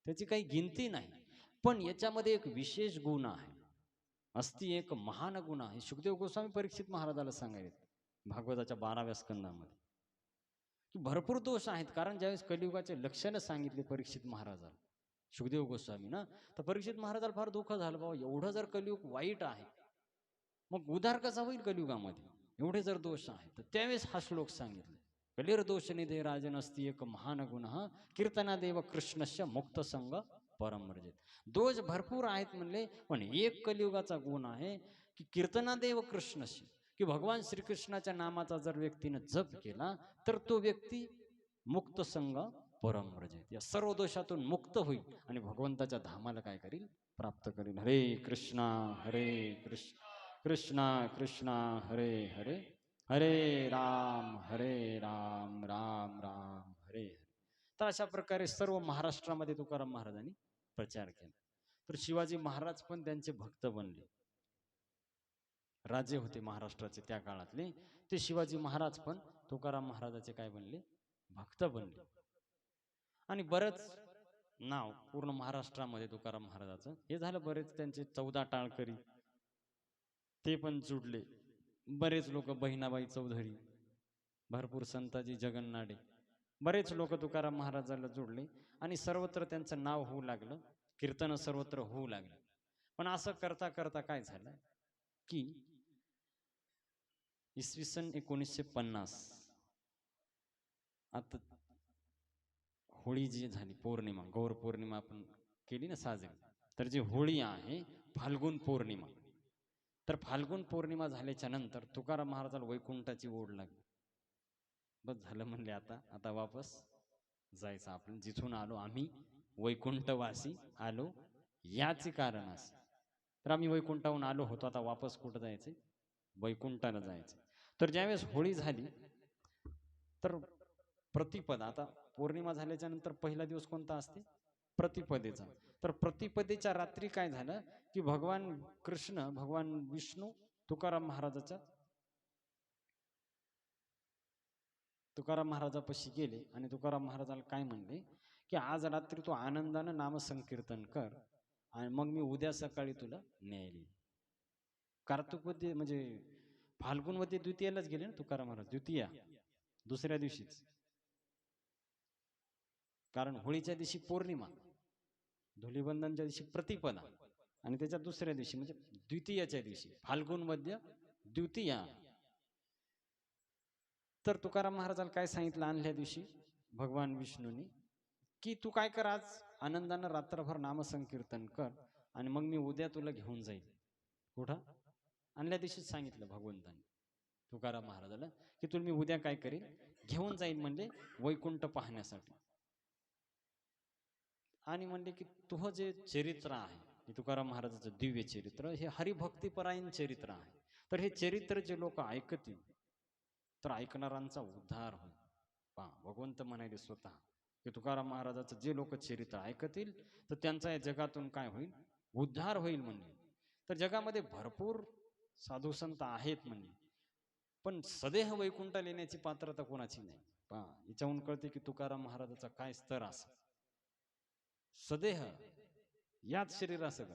त्याची काही गिनती नाही. पण याच्यामध्ये एक विशेष गुण आहे, अस्ति एक महान गुन्हा. हे शुकदेव गोस्वामी परीक्षित महाराजाला सांगायचे भागवताच्या 12व्या स्कंदामध्ये, की भरपूर दोष आहेत. कारण ज्यावेळेस कलियुगाचे लक्षणं सांगितले परीक्षित महाराजाला शुकदेव गोस्वामी ना, तर परीक्षित महाराजाला फार दुःख झालं, बाबा एवढं जर कलियुग वाईट आहे मग उद्धार कसा होईल कलियुगामध्ये, एवढे जर दोष आहेत. तर त्यावेळेस हा श्लोक सांगितले, कलिर दोष निधे राजन अस्ति एक महान गुन्हा, कीर्तनादेव कृष्णस्य मुक्त संग परमर्जित. दोष भरपूर आहेत म्हणले, पण एक कलियुगाचा गुण आहे की कीर्तनादेव कृष्णस्य, की भगवान श्रीकृष्णाच्या नामाचा जर व्यक्तीनं जप केला तर तो व्यक्ती मुक्त संग परमर्जित, या सर्व दोषातून मुक्त होईल आणि भगवंताच्या धामाला काय करील, प्राप्त करील. हरे कृष्णा कृष्ण कृष्णा कृष्णा हरे हरे, हरे राम राम राम हरे हरे. तर अशा प्रकारे सर्व महाराष्ट्रामध्ये तुकाराम महाराजांनी प्रचार केला. तर शिवाजी महाराज पण त्यांचे भक्त बनले. राजे होते महाराष्ट्राचे त्या काळातले, ते शिवाजी महाराज पण तुकाराम महाराजाचे काय बनले, भक्त बनले. आणि बरंच नाव पूर्ण महाराष्ट्रामध्ये तुकाराम महाराजाचं हे झालं. बरेच त्यांचे 14 टाळकरी ते पण जुडले. बरेच लोक, बहिणाबाई चौधरी, भरपूर संताजी जगन्नाडे, बरेच लोक तुकाराम महाराजाला जोडले आणि सर्वत्र त्यांचं नाव होऊ लागलं, कीर्तन सर्वत्र होऊ लागलं. पण असं करता करता काय झालं की इसवी सन 1950 आता होळी जी झाली, पौर्णिमा, गौर पौर्णिमा आपण केली ना साजरी, तर जी होळी आहे फाल्गुन पौर्णिमा, तर फाल्गुन पौर्णिमा झाल्याच्या नंतर तुकाराम महाराजाला वैकुंठाची ओढ लागली. बस झालं म्हणले, आता आता वापस जायचं आपण, जिथून आलो आम्ही वैकुंठवासी आलो याचे कारण असं. तर आम्ही वैकुंठाहून आलो होतो, आता वापस कुठं जायचं, वैकुंठाला जायचं. तर ज्यावेळेस होळी झाली तर प्रतिपदा, आता पौर्णिमा झाल्याच्या नंतर पहिला दिवस कोणता असते, प्रतिपदेचा. तर प्रतिपदेच्या रात्री काय झालं की भगवान कृष्ण, भगवान विष्णू तुकाराम महाराजापाशी गेले आणि तुकाराम महाराजाला काय म्हणले की आज रात्री तू आनंदानं नामसंकीर्तन कर आणि मग मी उद्या सकाळी तुला न्यायला येईल. कार्तिकवती म्हणजे फाल्गुनवती द्वितीयालाच गेले ना तुकाराम महाराज, द्वितीया दुसऱ्या दिवशीच, कारण होळीच्या दिवशी पौर्णिमा, धुलीवंदनच्या दिवशी प्रतिपदा आणि त्याच्या दुसऱ्या दिवशी म्हणजे द्वितीयाच्या दिवशी फाल्गुन मध्य द्वितीया. तर तुकाराम महाराजाला काय सांगितलं आणल्या दिवशी भगवान विष्णूंनी, की तू काय कर, आज आनंदानं रात्रभर नामसंकीर्तन कर आणि मग मी उद्या तुला घेऊन जाईल. कुठं, आणल्या दिवशीच सांगितलं भगवंतांनी तुकाराम महाराजाला की तुला मी उद्या काय करेल, घेऊन जाईल म्हणजे वैकुंठ पाहण्यासाठी. आणि म्हणले की तुझं जे चरित्र आहे तुकाराम महाराजाचं दिव्य चरित्र हे हरिभक्तीपरायण चरित्र आहे. तर हे चरित्र जे लोक ऐकतील तर ऐकणाऱ्यांचा उद्धार होईल. पहा, भगवंत म्हणाले स्वतः की तुकाराम महाराजाचं जे लोक चरित्र ऐकतील तर त्यांचा या जगातून काय होईल, उद्धार होईल म्हणले. तर जगामध्ये भरपूर साधू संत आहेत म्हणले, पण सदेह वैकुंठाला येण्याची पात्रता कोणाची नाही. पहा, याच्याहून कळते की तुकाराम महाराजाचा काय स्तर असेल. सदेह याच शरीरासह,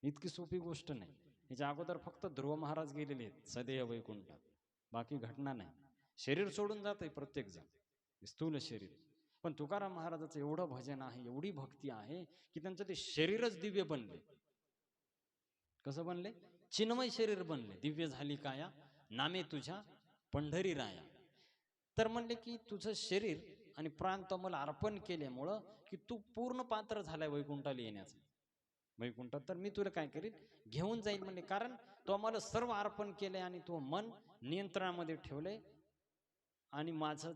इतकी सोपी गोष्ट नाही. याच्या अगोदर फक्त ध्रुव महाराज गेलेले आहेत सदेह वैकुंठात, बाकी घटना नाही. शरीर सोडून जाते प्रत्येक जण, स्थूल शरीर. पण तुकाराम महाराजाचं एवढं भजन आहे, एवढी भक्ती आहे की त्यांचं ते शरीरच दिव्य बनले. कसं बनले, चिन्मय शरीर बनले. दिव्य झाली काया नामे तुझ्या पंढरी राया. तर म्हणले की तुझं शरीर आणि प्राण तो मला अर्पण केल्यामुळं की तू पूर्ण पात्र झालाय वैकुंठाला येण्याचं. वैकुंठात तर मी तुला काय करील, घेऊन जाईल म्हणले, कारण तो आम्हाला सर्व अर्पण केलंय आणि तो मन नियंत्रणामध्ये ठेवलंय आणि माझं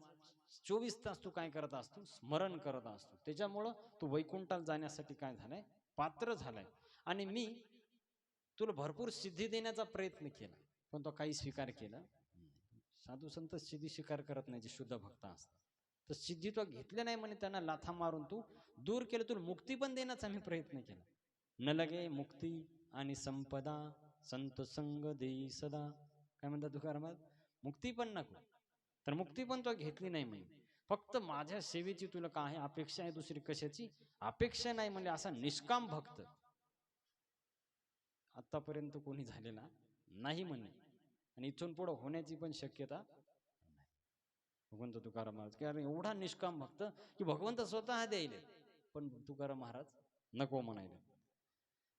24 तास तू काय करत असतो, स्मरण करत असतो. त्याच्यामुळं तू वैकुंठाला जाण्यासाठी काय झालाय, पात्र झालाय. आणि मी तुला भरपूर सिद्धी देण्याचा प्रयत्न केला पण तो काही स्वीकार केला. साधू संत सिद्धी स्वीकार करत नाही, जे शुद्ध भक्त असतात. तर सिद्धी तो घेतले नाही म्हणे, त्यांना लाथा मारून तू दूर केलं. तुला मुक्ती पण देण्याचा मी प्रयत्न केला. न लगे मुक्ती आणि संपदा संत संग देई सदा. काय म्हणतात तुकाराम महाराज? मुक्ती पण नको, तर मुक्ती पण तो घेतली नाही म्हणे. फक्त माझ्या सेवेची तुला काय अपेक्षा आहे? दुसरी कशाची अपेक्षा नाही म्हणजे असा निष्काम भक्त आतापर्यंत कोणी झालेला नाही म्हणे, आणि इथून पुढे होण्याची पण शक्यता नाही. भगवंत तुकाराम महाराज कारण एवढा निष्काम भक्त की भगवंत स्वतः द्यायले, पण तुकाराम महाराज नको म्हणायले.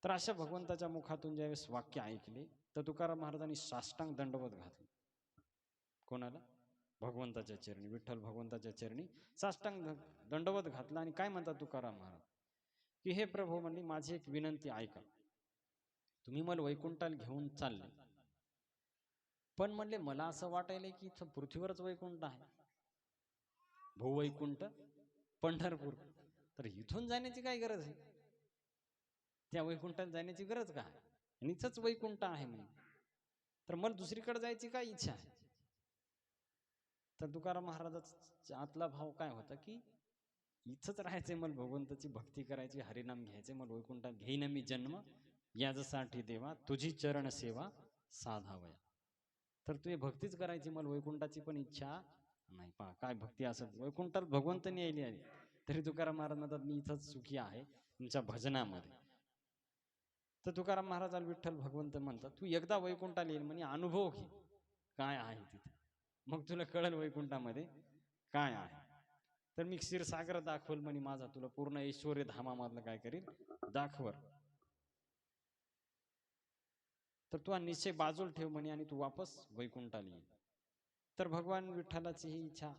तर अशा भगवंताच्या मुखातून ज्यावेळेस वाक्य ऐकले तर तुकाराम महाराजांनी साष्टांग दंडवत घातले. कोणाला? भगवंताच्या चरणी, विठ्ठल भगवंताच्या चरणी साष्टांग दंडवत घातला. आणि काय म्हणतात तुकाराम महाराज की हे प्रभू म्हणली, माझी एक विनंती ऐका. तुम्ही मला वैकुंठाला घेऊन चालले, पण म्हणले मला असं वाटायलंय की इथं पृथ्वीवरच वैकुंठ आहे, भूवैकुंठ पंढरपूर. तर इथून जाण्याची काय गरज आहे? त्या वैकुंठाला जाण्याची गरज काय? आणि इथंच वैकुंठ आहे म्हणून, तर मला दुसरीकडे जायची काय इच्छा आहे? तर तुकाराम महाराजाचा आतला भाव काय होता की इथंच राहायचंय, मला भगवंताची भक्ती करायची, हरिनाम घ्यायचे, मला वैकुंठात घेईन मी जन्म याजसाठी देवा, तुझी चरण सेवा साधावया. तर तुझी भक्तीच करायची, मला वैकुंठाची पण इच्छा नाही. पहा काय भक्ती असत, वैकुंठात भगवंतनी यायली आली तरी तुकाराम महाराज म्हणतात मी इथंच सुखी आहे तुमच्या भजनामध्ये. तर तुकाराम महाराजाला विठ्ठल भगवंत म्हणतात तू एकदा वैकुंठाला येईल म्हणे, अनुभव घे काय आहे तिथे, मग तुला कळेल वैकुंठामध्ये काय आहे. तर मी क्षीरसागर दाखवल म्हणे माझा तुला, पूर्ण ऐश्वर्य धामामधलं काय करील दाखवर. तर तू हा निश्चय बाजूला ठेव म्हणे आणि तू वापस वैकुंठाला ये. तर भगवान विठ्ठलाची ही इच्छा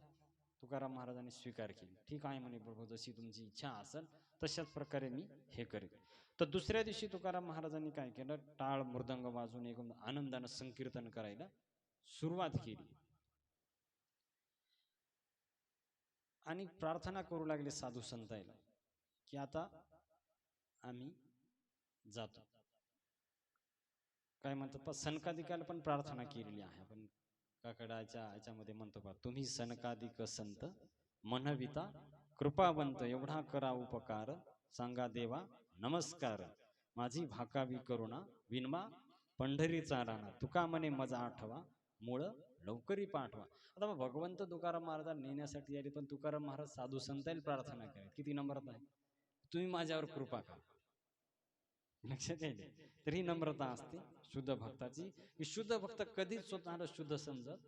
तुकाराम महाराजांनी स्वीकार केली. ठीक आहे म्हणे प्रभू, जशी तुमची इच्छा असेल तशाच प्रकारे मी हे करेन. तर दुसऱ्या दिवशी तुकाराम महाराजांनी काय केलं, टाळ मृदंग वाजून एकदम आनंदानं संकीर्तन करायला सुरुवात केली आणि प्रार्थना करू लागले साधू संतायला की आता आम्ही जातो. काय म्हणतात पा सनकादिकाला पण प्रार्थना केलेली आहे. आपण काकडाच्या ह्याच्यामध्ये म्हणतो पा, तुम्ही सनकादिक संत मनविता कृपावंत, एवढा करा उपकार, सांगा देवा नमस्कार, माझी भाकावी करुणा विनमा पंढरीचा राणा, तुका म्हणे मजा आठवा, मूळ लवकरी पाठवा. आता मग भगवंत तुकाराम महाराजांना नेण्यासाठी आले, पण तुकाराम महाराज साधू संतांना प्रार्थना करेल. किती नम्रता आहे, तुम्ही माझ्यावर कृपा करा. लक्षात येते. तर ही नम्रता असते शुद्ध भक्ताची. की शुद्ध भक्त कधीच स्वतःला शुद्ध समजत,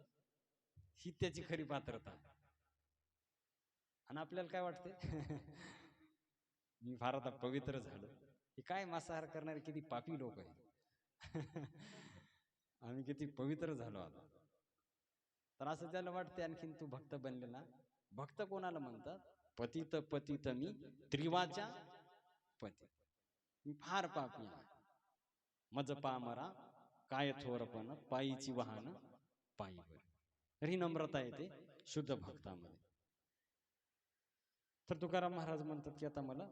ही त्याची खरी पात्रता. आणि आपल्याला काय वाटते मी फार आता पवित्र झालो, हे काय मांसाहार करणारे किती पापी लोक आहेत आम्ही किती पवित्र झालो आता. तर असं त्याला वाटते. आणखीन तू भक्त बनलेला. भक्त कोणाला म्हणतात? पतित पतित मी त्रिवाच्या पती, मी फार पापी आहे. मज पामरा काय थोरपण, पायीची वाहन पायीवर. तर ही नम्रता येते शुद्ध भक्तामध्ये. तर तुकाराम महाराज म्हणतात की आता मला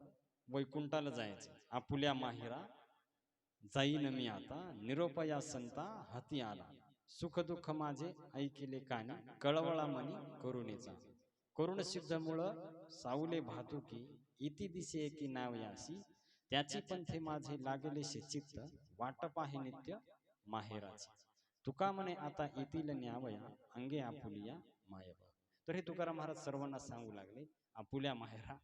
वैकुंठाला जायचं, आपुल्या माहिरा जाईन मी आता, निरोपया संता हाती आला, सुख दुःख माझे ऐकिले कानी, कळवळा मनी करुणेचा, करुण सिद्ध मुळ सावले भातुकी, इति दिसे की नाव यासी, त्याची पंथे माझे लागलेशे चित्त, वाट पाहे नित्य माहेराची, तुका म्हणे आता येतील न्यावया, अंगे आपुलिया मायबा. तर हे तुकाराम महाराज सर्वांना सांगू लागले, आपुल्या माहेरा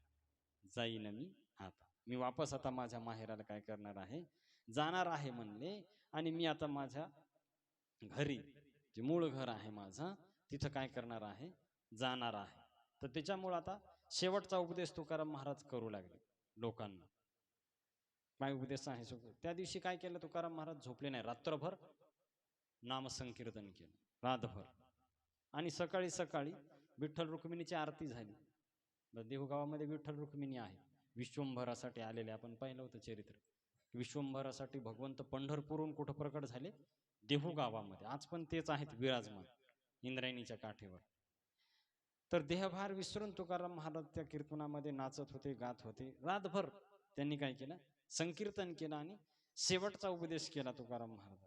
जाईन मी आता, मी वापस आता माझ्या माहेराला काय करणार आहे, जाणार आहे म्हणले. आणि मी आता माझ्या घरी, जे मूळ घर आहे माझं, तिथं काय करणार आहे, जाणार आहे. तर त्याच्यामुळे आता शेवटचा उपदेश तुकाराम महाराज करू लागले लोकांना. काय उपदेश आहे? त्या दिवशी काय केलं तुकाराम महाराज, झोपले नाही, रात्रभर नामसंकीर्तन केलं, रातभर. आणि सकाळी सकाळी विठ्ठल रुक्मिणीची आरती झाली. देहूगावामध्ये विठ्ठल रुक्मिणी आहे, विश्वंभरासाठी आलेले. आपण पाहिलं होतं चरित्र. विश्वंभरासाठी भगवंत पंढरपूरहून कुठं प्रकट झाले? देहू गावामध्ये. आज पण तेच आहेत विराजमान इंद्रायणीच्या काठेवर. तर देहभार विसरून तुकाराम महाराज त्या कीर्तनामध्ये नाचत होते, गात होते. रातभर त्यांनी काय केलं, संकीर्तन केलं आणि शेवटचा उपदेश केला तुकाराम महाराज.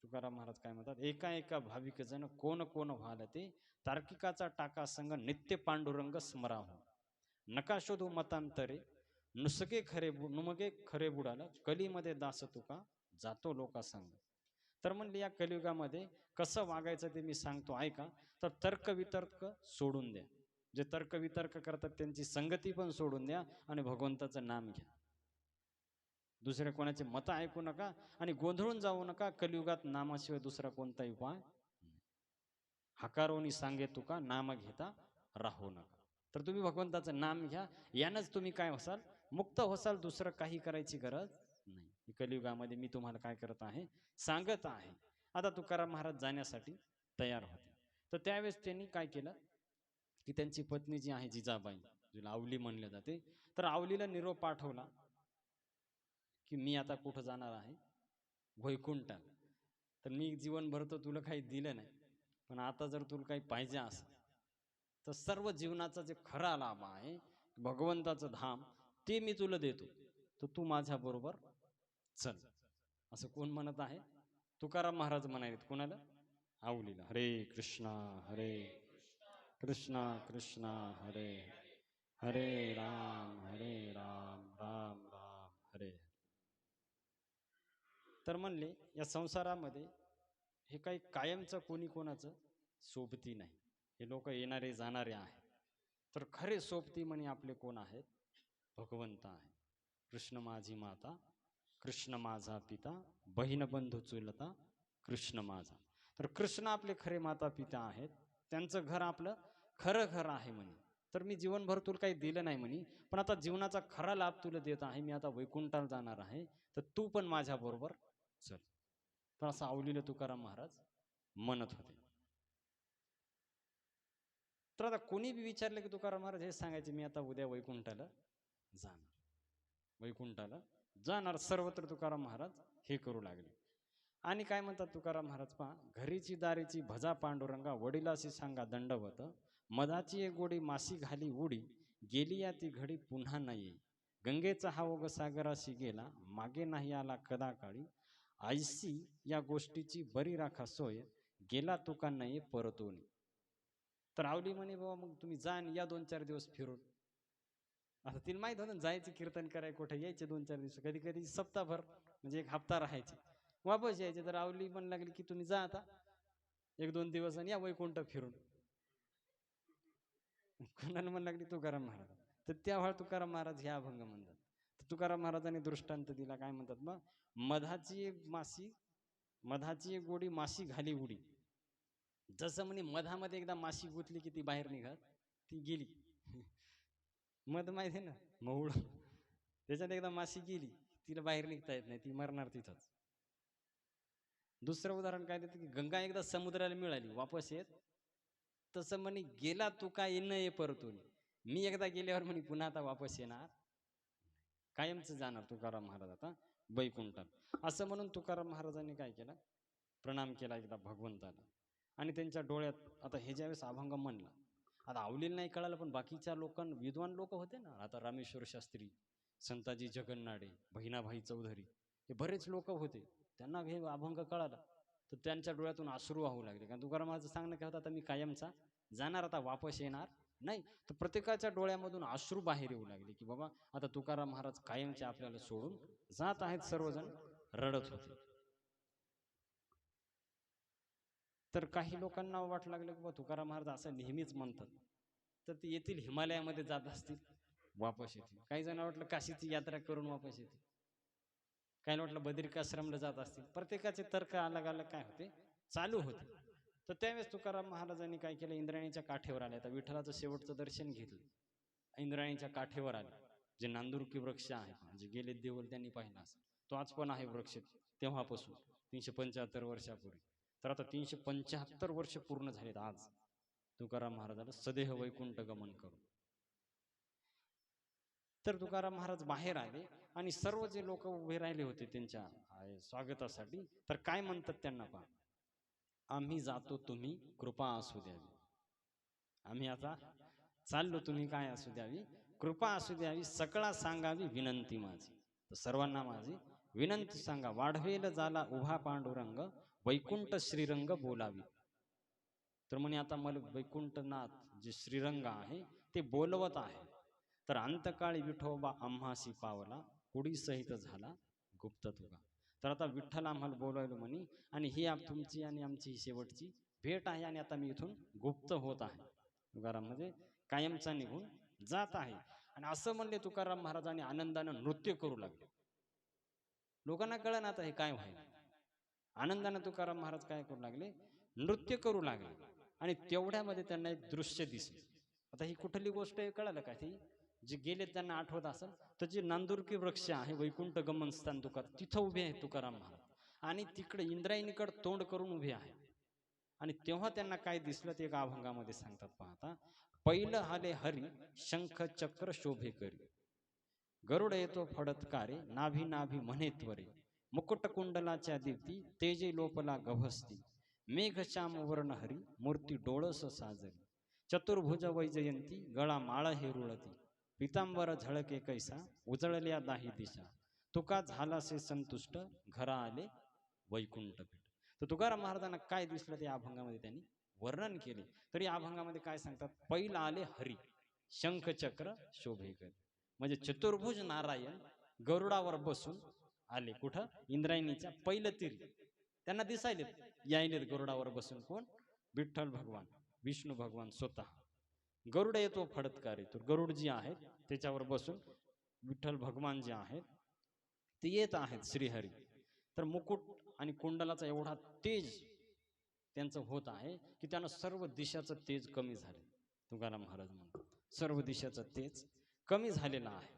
तुकाराम महाराज काय म्हणतात, एका एका भाविक जण कोण कोण व्हाल ते, तार्किकाचा टाका संग नित्य पांडुरंग स्मराहो, नका शोधू मतांतरे, नुमगे खरे बुडाल, कलीमध्ये दास तुका जातो लोका संग. तर म्हणले या कलियुगामध्ये कसं वागायचं ते मी सांगतो ऐका. तर तर्क वितर्क सोडून द्या, जे तर्क वितर्क करतात त्यांची संगती पण सोडून द्या आणि भगवंताचं नाम घ्या. दुसऱ्या कोणाचे मत ऐकू नका आणि गोंधळून जाऊ नका. कलियुगात नामाशिवाय दुसरा कोणताही उपाय नाही. हकारोनी सांगे तुका नाम घेता राहू नका. तर तुम्ही भगवंताचं नाम घ्या, यानंच तुम्ही काय होसाल, मुक्त होसाल. दुसरं काही करायची गरज नाही. कलियुगामध्ये मी तुम्हाला काय करत आहे, सांगत आहे. आता तुकाराम महाराज जाण्यासाठी तयार होते. तर त्यावेळेस त्यांनी काय केलं की त्यांची पत्नी जी आहे जिजाबाई, जिला आवली म्हणले जाते, तर आवलीला निरोप पाठवला की मी आता कुठं जाणार आहे, वैकुंठात. तर मी जीवनभर तर तुला काही दिलं नाही, पण आता जर तुला काही पाहिजे असेल तर सर्व जीवनाचा जे खरा लाभ आहे, भगवंताचं धाम, ते मी तुला देतो, तर तू माझ्या बरोबर चल. असं कोण म्हणत आहे? तुकाराम महाराज म्हणालेत. कोणाला? आवलीला. हरे कृष्णा हरे कृष्णा कृष्णा हरे हरे राम राम राम हरे. तर म्हणले या संसारामध्ये हे काही कायमचं कोणी कोणाचं सोबती नाही. हे लोक येणारे जाणारे आहेत. तर खरे सोबती म्हणे आपले कोण आहेत? भगवंत आहे. कृष्ण माझी माता, कृष्ण माझा पिता, बहीण बंधू चुलता, कृष्ण माझा. तर कृष्ण आपले खरे माता पिता आहेत. त्यांचं घर आपलं खरं घर आहे म्हणे. तर मी जीवनभर तुला काही दिलं नाही म्हणे, पण आता जीवनाचा खरा लाभ तुला देत आहे. मी आता वैकुंठाला जाणार आहे, तर तू पण माझ्या बरोबर चल. तर असं आवलीला तुकाराम महाराज म्हणत होते. तर आता कोणी बी विचारलं की तुकाराम महाराज हे सांगायचे, मी आता उद्या वैकुंठाला जाणार, वैकुंठाला जाणार. सर्वत्र तुकाराम महाराज हे करू लागले. आणि काय म्हणतात तुकाराम महाराज पहा, घरीची दारीची भजा पांडुरंगा, वडिलाशी सांगा दंडवत, मधाची एक गोडी मासी घाली उडी, गेली या ती घडी पुन्हा न येई, गंगेचा हा ओघ सागराशी गेला, मागे नाही आला कदा काळी, आयसी या गोष्टीची बरी राखा सोय, गेला तुका नाही परतून. तर आवली म्हणे बाबा मग तुम्ही जा आणि या 2-4 दिवस फिरून. आता तिला माहित होतं जायचं कीर्तन कराय, कुठे यायचे 2-4 दिवस, कधी कधी सप्ताहभर म्हणजे 1 हप्ता राहायचे, वापस यायचे. तर आवली पण लागली की तुम्ही जा आता 1-2 दिवस आणि या वैकुंठ फिरून. कोणाला म्हण लागली? तुकाराम महाराज. तर त्यावेळा तुकाराम महाराज ह्या अभंग म्हणतात. तर तुकाराम महाराजांनी दृष्टांत दिला. काय म्हणतात मग? मधाची एक गोडी माशी घाली उडी. जसं म्हणे मधामध्ये एकदा माशी गुतली की ती बाहेर निघत, ती गेली. मध माहिती आहे ना, मऊळ. त्याच्यात एकदा माशी गेली, तिला बाहेर निघता येत नाही, ती मरणार तिथंच. दुसरं उदाहरण काय देतं की गंगा एकदा समुद्राला मिळाली, वापस येत. तसं म्हणे गेला तू काय येणं ये परतून. मी एकदा गेल्यावर म्हणे पुन्हा आता वापस येणार, कायमच जाणार तुकाराम महाराज आता वैकुंठात. असं म्हणून तुकाराम महाराजांनी काय केलं, प्रणाम केला एकदा भगवंताला. आणि त्यांच्या डोळ्यात आता हे ज्यावेळेस अभंग म्हणला, आता आवलीला नाही कळालं, पण बाकीच्या लोकांना, विद्वान लोक होते ना, आता रामेश्वर शास्त्री, संताजी जगन्नाडे, बहिणाभाई चौधरी, हे बरेच लोक होते. त्यांना हे अभंग कळाला, तर त्यांच्या डोळ्यातून अश्रू वाहू लागले. कारण तुकाराम महाराज सांगणं काय होतं, आता मी कायमचा जाणार, आता वापस येणार नाही. तर प्रत्येकाच्या डोळ्यामधून अश्रू बाहेर येऊ लागले की बाबा आता तुकाराम महाराज कायमचे आपल्याला सोडून जात आहेत. सर्वजण रडत होते. तर काही लोकांना वाटू लागलं की बाबा तुकाराम महाराज असं नेहमीच म्हणतात, तर ते येतील हिमालयामध्ये जात असतील, वापस येतील. काही जण वाटलं काशीची यात्रा करून वापस येतील, काही वाटलं बद्रिकाश्रमला जात असतील. प्रत्येकाचे तर्क अलग अलग काय होते, चालू होते. तर त्यावेळेस तुकाराम महाराजांनी काय केलं, इंद्रायणीच्या काठेवर आले. आता विठ्ठलाचं शेवटचं दर्शन घेतलं, इंद्रायणीच्या काठेवर आले. जे नांदुरकी वृक्ष आहे, जे गेले देवल त्यांनी पाहिला असेल, तो आज पण आहे वृक्ष तेव्हापासून 375 वर्षापूर्वी. तर आता 375 वर्ष पूर्ण झालेत आज तुकाराम महाराजाला सदेह वैकुंठ गमन करून. तर तुकाराम महाराज बाहेर आले आणि सर्व जे लोक उभे राहिले होते त्यांच्या स्वागतासाठी, तर काय म्हणतात त्यांना पहा, आम्ही जातो तुम्ही कृपा असू द्यावी. आम्ही आता चाललो, तुम्ही काय असू द्यावी, कृपा असू द्यावी, सकळा सांगावी विनंती माझी. तर सर्वांना माझी विनंती सांगा वाढवेल झाला उभा पांडुरंग वैकुंठ श्रीरंग बोलावी. तर म्हणे आता मला वैकुंठनाथ जे श्रीरंग आहे ते बोलवत आहे. तर अंतकाळी विठोबा आम्हासी पावला कुडी सहित झाला गुप्त तुका. तर आता विठ्ठल आम्हाला बोलवायलो म्हणे आणि ही तुमची आणि आमची ही शेवटची भेट आहे आणि आता मी इथून गुप्त होत आहे. तुकाराम म्हणजे कायमचा निघून जात आहे. आणि असं म्हणले तुकाराम महाराजांनी आनंदानं नृत्य करू लागले. लोकांना कळलं ना आता हे काय व्हायला. आनंदानं तुकाराम महाराज काय करू लागले, नृत्य करू लागले. आणि तेवढ्यामध्ये त्यांना एक दृश्य दिसले. आता ही कुठली गोष्ट आहे कळालं का, ती जे गेले त्यांना आठवत असेल तर जे नांदुरकी वृक्ष आहे वैकुंठ गमन स्थान तिथं उभे आहे तुकाराम महाराज आणि तिकडे इंद्रायणीकडे तोंड करून उभे आहे. आणि तेव्हा त्यांना काय दिसलं ते एका अभंगामध्ये सांगतात पाहता. पहिलं हाले हरी शंख चक्र शोभे करी गरुड येतो फडतकारे नाभी नाभी म्हणे त्वरे मुकुट कुंडलाच्या दीप्ती तेजे लोपला गभस्ती मेघ श्याम वर्ण हरी मूर्ती डोळस साजरी चतुर्भुज वैजयंती गळा माळ हेरुळती पितांबर झळके कैसा उजळल्या दाही दिशा तुका झालासे संतुष्ट घरा आले वैकुंठ भेट. तर तुकाराम महाराजांना काय दिसलं त्या अभंगामध्ये त्यांनी वर्णन केले. तरी या अभंगामध्ये काय सांगतात, पहिला आले हरी शंख चक्र शोभेकर म्हणजे चतुर्भुज नारायण गरुडावर बसून आले. कुठं, इंद्रायणीच्या पहिलं तीर त्यांना दिसायले यायलेत गरुडावर बसून. कोण, विठ्ठल भगवान विष्णू भगवान स्वतः. गरुड येतो फडतकारे, तर गरुड जी आहेत त्याच्यावर बसून विठ्ठल भगवान जे आहेत ते येत आहेत श्रीहरी. तर मुकुट आणि कुंडलाचा एवढा तेज त्यांचं होत आहे की त्यांना सर्व दिशाचं तेज कमी झाले. तुकाराम महाराज म्हणतात सर्व दिशाचं तेज कमी झालेलं आहे.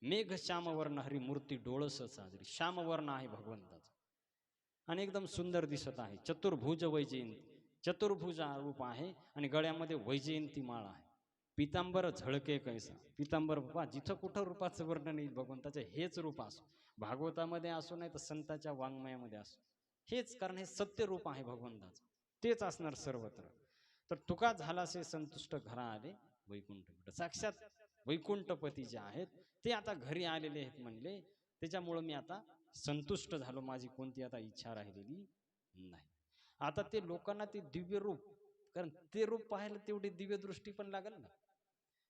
मेघ श्यामवर्ण हरी मूर्ती डोळस साजरी. श्यामवर्ण आहे भगवंताचं आणि एकदम सुंदर दिसत आहे. चतुर्भुज वैजयंती, चतुर्भुज रूप आहे आणि गळ्यामध्ये वैजयंती माळ आहे. पितांबर झळके कैसा. पितांबर बाबा जिथं कुठं रूपाचं वर्णन येईल भगवंताचं हेच रूप असो, भागवतामध्ये असो नाही तर संतांच्या वाङ्मयामध्ये असो, हेच, कारण हे सत्य रूप आहे भगवंताचं, तेच असणार सर्वत्र. तर तुका झालासे संतुष्ट घरा आले वैकुंठ. साक्षात वैकुंठपती जे आहेत ते आता घरी आलेले आहेत म्हणले. त्याच्यामुळं मी आता संतुष्ट झालो, माझी कोणती आता इच्छा राहिलेली नाही. आता ते लोकांना ते दिव्य रूप, कारण ते रूप पाहायला तेवढी दिव्य दृष्टी पण लागेल ना,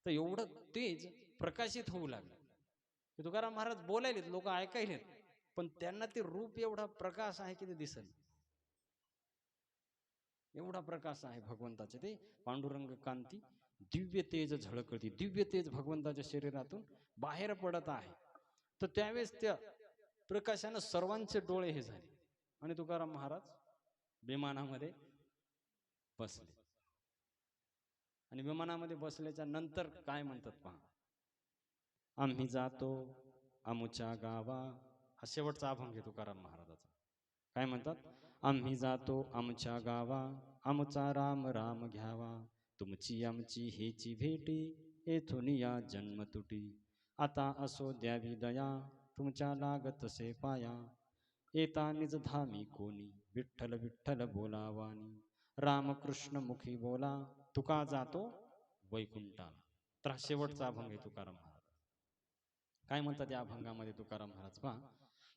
तर एवढं तेज प्रकाशित होऊ लागलं. तुकाराम महाराज बोलायलेत, लोक ऐकायलेत, पण त्यांना ते रूप एवढा प्रकाश आहे की ते दिसेल, एवढा प्रकाश आहे भगवंताचे. ते पांडुरंग कांती दिव्य तेज झळकती, दिव्य तेज भगवंताच्या शरीरातून बाहेर पडत आहे. तर त्यावेळेस त्या प्रकाशानं सर्वांचे डोळे हे झाले आणि तुकाराम महाराज विमानामध्ये बसले. आणि विमानामध्ये बसल्याच्या नंतर काय म्हणतात पहा, आम्ही जातो आमुच्या गावा. हा शेवटचा अभंग आहे तुकाराम महाराजाचा. काय म्हणतात, आम्ही जातो आमच्या गावा आमचा राम राम घ्यावा तुमची आमची हेची भेटी येथून या जन्म तुटी आता असो द्यावी दया तुमच्या लागतसे पाया येता निज धामी कोणी विठ्ठल विठ्ठल बोलावानी रामकृष्ण मुखी बोला तुका जातो वैकुंठाला. तर हा शेवटचा अभंग आहे तुकाराम महाराज. काय म्हणतात या अभंगामध्ये तुकाराम महाराज पहा,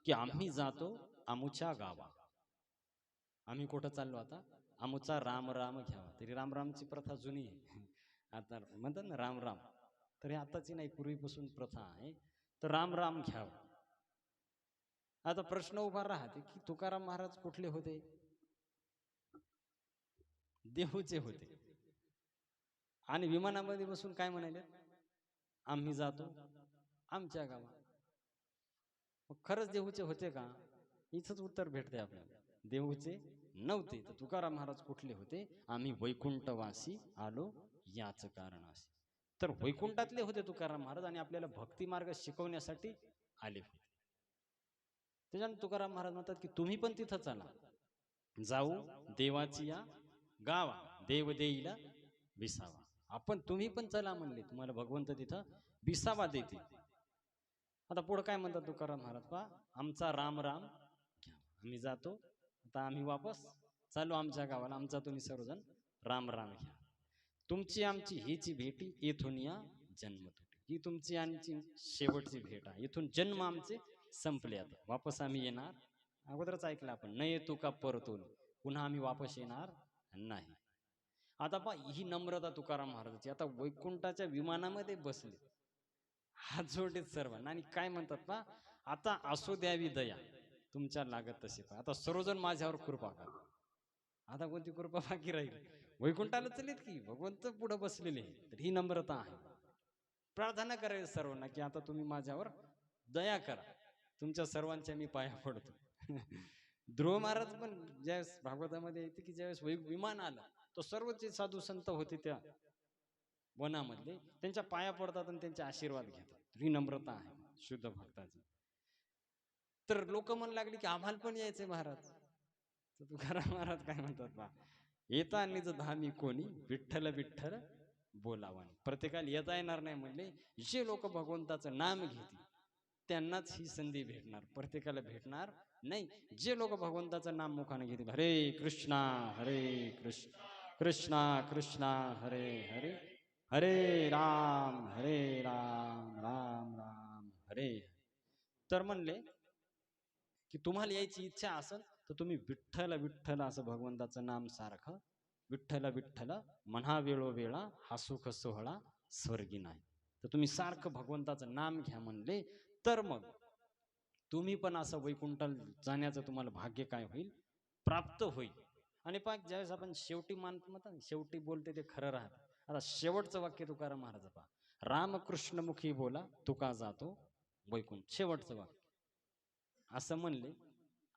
की आम्ही जातो आमुच्या गावा. आम्ही कुठं चाललो आता, आमुचा राम राम घ्यावा. तरी राम रामची प्रथा जुनी आहे, आता म्हणतात ना राम राम, तर हे आताची नाही, पूर्वीपासून प्रथा आहे. तर राम राम घ्यावा. आता प्रश्न उभा राहते की तुकाराम महाराज कुठले होते, देहूचे होते. आणि विमानामध्ये बसून काय म्हणाले, आम्ही जातो आमच्या गावा. मग खरंच देहूचे होते का, इथंच उत्तर भेटते आपल्याला, देहूचे नव्हते. तर तुकाराम महाराज कुठले होते, आम्ही वैकुंठवासी आलो याच कारणासी. तर वैकुंठातले होते तुकाराम महाराज आणि आपल्याला भक्ती मार्ग शिकवण्यासाठी आले होते. त्याच्यानंतर तुकाराम महाराज म्हणतात की तुम्ही पण तिथं चला, जाऊ देवाची या गावा देव देईला विसावा. आपण तुम्ही पण चला म्हणले, तुम्हाला भगवंत तिथं विसावा देते. आता पुढे काय म्हणतात तुकाराम महाराज पहा, आमचा राम राम घ्या. आम्ही जातो आता, आम्ही वापस चालू आमच्या गावाला, आमचा तुम्ही सर्वजण राम राम घ्या. तुमची आमची हीची भेटी येथून या जन्म तुटी. ही तुमची आमची शेवटची भेट आहे, इथून जन्म आमचे संपले. आता वापस आम्ही येणार, अगोदरच ऐकलं आपण, न येतो का परतून, पुन्हा आम्ही वापस येणार नाही. आता पहा ही नम्रता तुकाराम महाराजांची. आता वैकुंठाच्या विमानामध्ये बसले, हात जोडलेत सर्वांना आणि काय म्हणतात पहा, आता असू द्यावी दया तुमच्या लागत तसे पहा. आता सर्वजण माझ्यावर कृपा करा. आता कोणती कृपा बाकी राहील? वैकुंठाला चलेत की भगवंत पुढे बसलेले आहे. तर ही नम्रता आहे. प्रार्थना करायची सर्वांना की आता तुम्ही माझ्यावर दया करा, तुमच्या सर्वांच्या मी पाया पडतो. ध्रुव महाराज पण ज्यावेळेस भागवतामध्ये येते की ज्यावेळेस विमान आलं, तो सर्व जे साधू संत होते त्या वनामधले त्यांच्या पाया पडतात आणि त्यांचे आशीर्वाद घेतात. ही नम्रता आहे शुद्ध भक्ताची. तर लोक म्हणू लागली की आम्हाला पण यायचंय महाराज. तर तुकाराम महाराज काय म्हणतात बा, येता निज धामी कोणी, विठ्ठल विठ्ठल बोलावानी. प्रत्येकाला येता येणार नाही म्हणले, जे लोक भगवंताचं नाम घेतील त्यांनाच ही संधी भेटणार, प्रत्येकाला भेटणार नाही. जे लोक भगवंताचं नाम मुखाने घेतील, हरे कृष्णा हरे कृष्ण कृष्णा कृष्णा हरे हरे, हरे राम राम राम हरे हरे. तर म्हणले की तुम्हाला यायची इच्छा असेल तर तुम्ही विठ्ठल विठ्ठल असं भगवंताचं नाम सारखं विठ्ठल विठ्ठल म्हणा वेळोवेळा हा सुख सोहळा स्वर्गी नाही. तर तुम्ही सारखं भगवंताचं नाम घ्या म्हणले, तर मग तुम्ही पण असं वैकुंठाला जाण्याचं तुम्हाला भाग्य काय होईल, प्राप्त होईल. आणि पहा ज्यावेळेस आपण शेवटी मानतो म्हणतात ना, शेवटी बोलते ते खरं राहतं. आता शेवटचं वाक्य तुकाराम महाराज पहा, रामकृष्ण मुखी बोला तुका जातो वैकुंठ. शेवटचं वाक्य असं म्हणले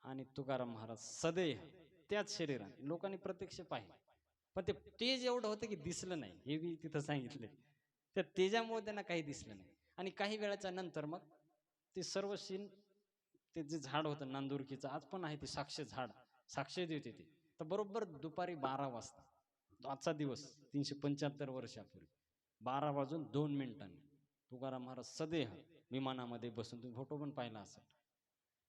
आणि तुकाराम महाराज सदैव त्याच शरीरात लोकांनी प्रत्यक्ष पाहिले, पण ते तेज एवढं होतं की दिसलं नाही, हे मी तिथं सांगितले. त्या तेजामुळे त्यांना काही दिसलं नाही. आणि काही वेळाच्या नंतर मग ते सर्व शीन, ते जे झाड होतं नांदुरकीचं, आज पण आहे ते साक्ष झाड, साक्ष देते ते. तर बरोबर दुपारी 12 वाजता, आजचा दिवस 375 वर्षापूर्वी 12 वाजून 2 मिनिटांनी तुकाराम महाराज सदेह विमानामध्ये बसून, तुम्ही फोटो पण पाहिला असेल.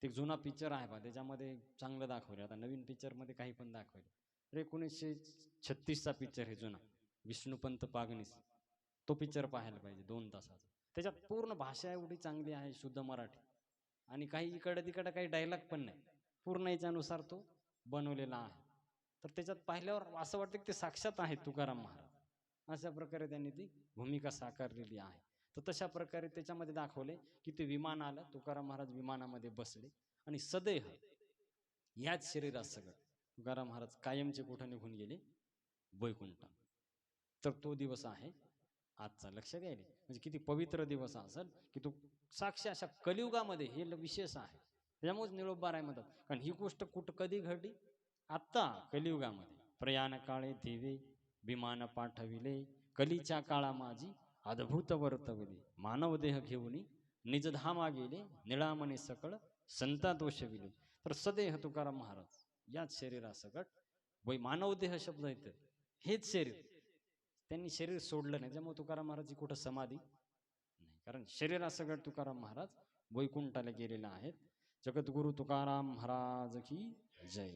ते जुना पिक्चर आहे बा, त्याच्यामध्ये चांगलं दाखवले. आता नवीन पिक्चरमध्ये काही पण दाखवले. 1936चा पिक्चर आहे जुना, विष्णुपंत पागनीस. तो पिक्चर पाहायला पाहिजे, 2 तासाचा. त्याच्यात पूर्ण भाषा एवढी चांगली आहे, शुद्ध मराठी. आणि काही इकडं तिकडं काही डायलॉग पण नाही, पूर्ण याच्यानुसार तो बनवलेला आहे. तर त्याच्यात पाहिल्यावर असं वाटतं की ते साक्षात आहेत तुकाराम महाराज. अशा प्रकारे त्यांनी ती भूमिका साकारलेली आहे. तर तशा प्रकारे त्याच्यामध्ये दाखवले की ते विमान आलं, तुकाराम महाराज विमानामध्ये बसले आणि सदैह याच शरीरात सगळं तुकाराम महाराज कायमचे कुठं निघून गेले, वैकुंठ. तर तो दिवस आहे आजचा. लक्ष द्यायला म्हणजे किती पवित्र दिवस असेल की तो साक्ष अशा कलियुगामध्ये हे विशेष आहे. त्याच्यामुळेच निळोबाराय म्हणतात. कारण ही गोष्ट कुठं कधी घडली, आत्ता कलियुगामध्ये. प्रयाण काळे देवे विमान पाठविले, कलीच्या काळा माझी अद्भुत वर्तवले. मानव देह घेऊन निजधामा गेले, निळामणी सकळ संता दोषविले. तर सदेह तुकाराम महाराज याच शरीरासकट मानव देह शब्द येत, हेच शरीर त्यांनी शरीर सोडलं नाही. त्यामुळे तुकाराम महाराजची कुठं समाधी नाही, कारण शरीरासकट तुकाराम महाराज वैकुंठाला गेलेले आहेत. जगद्गुरु तुकाराम महाराज की जय.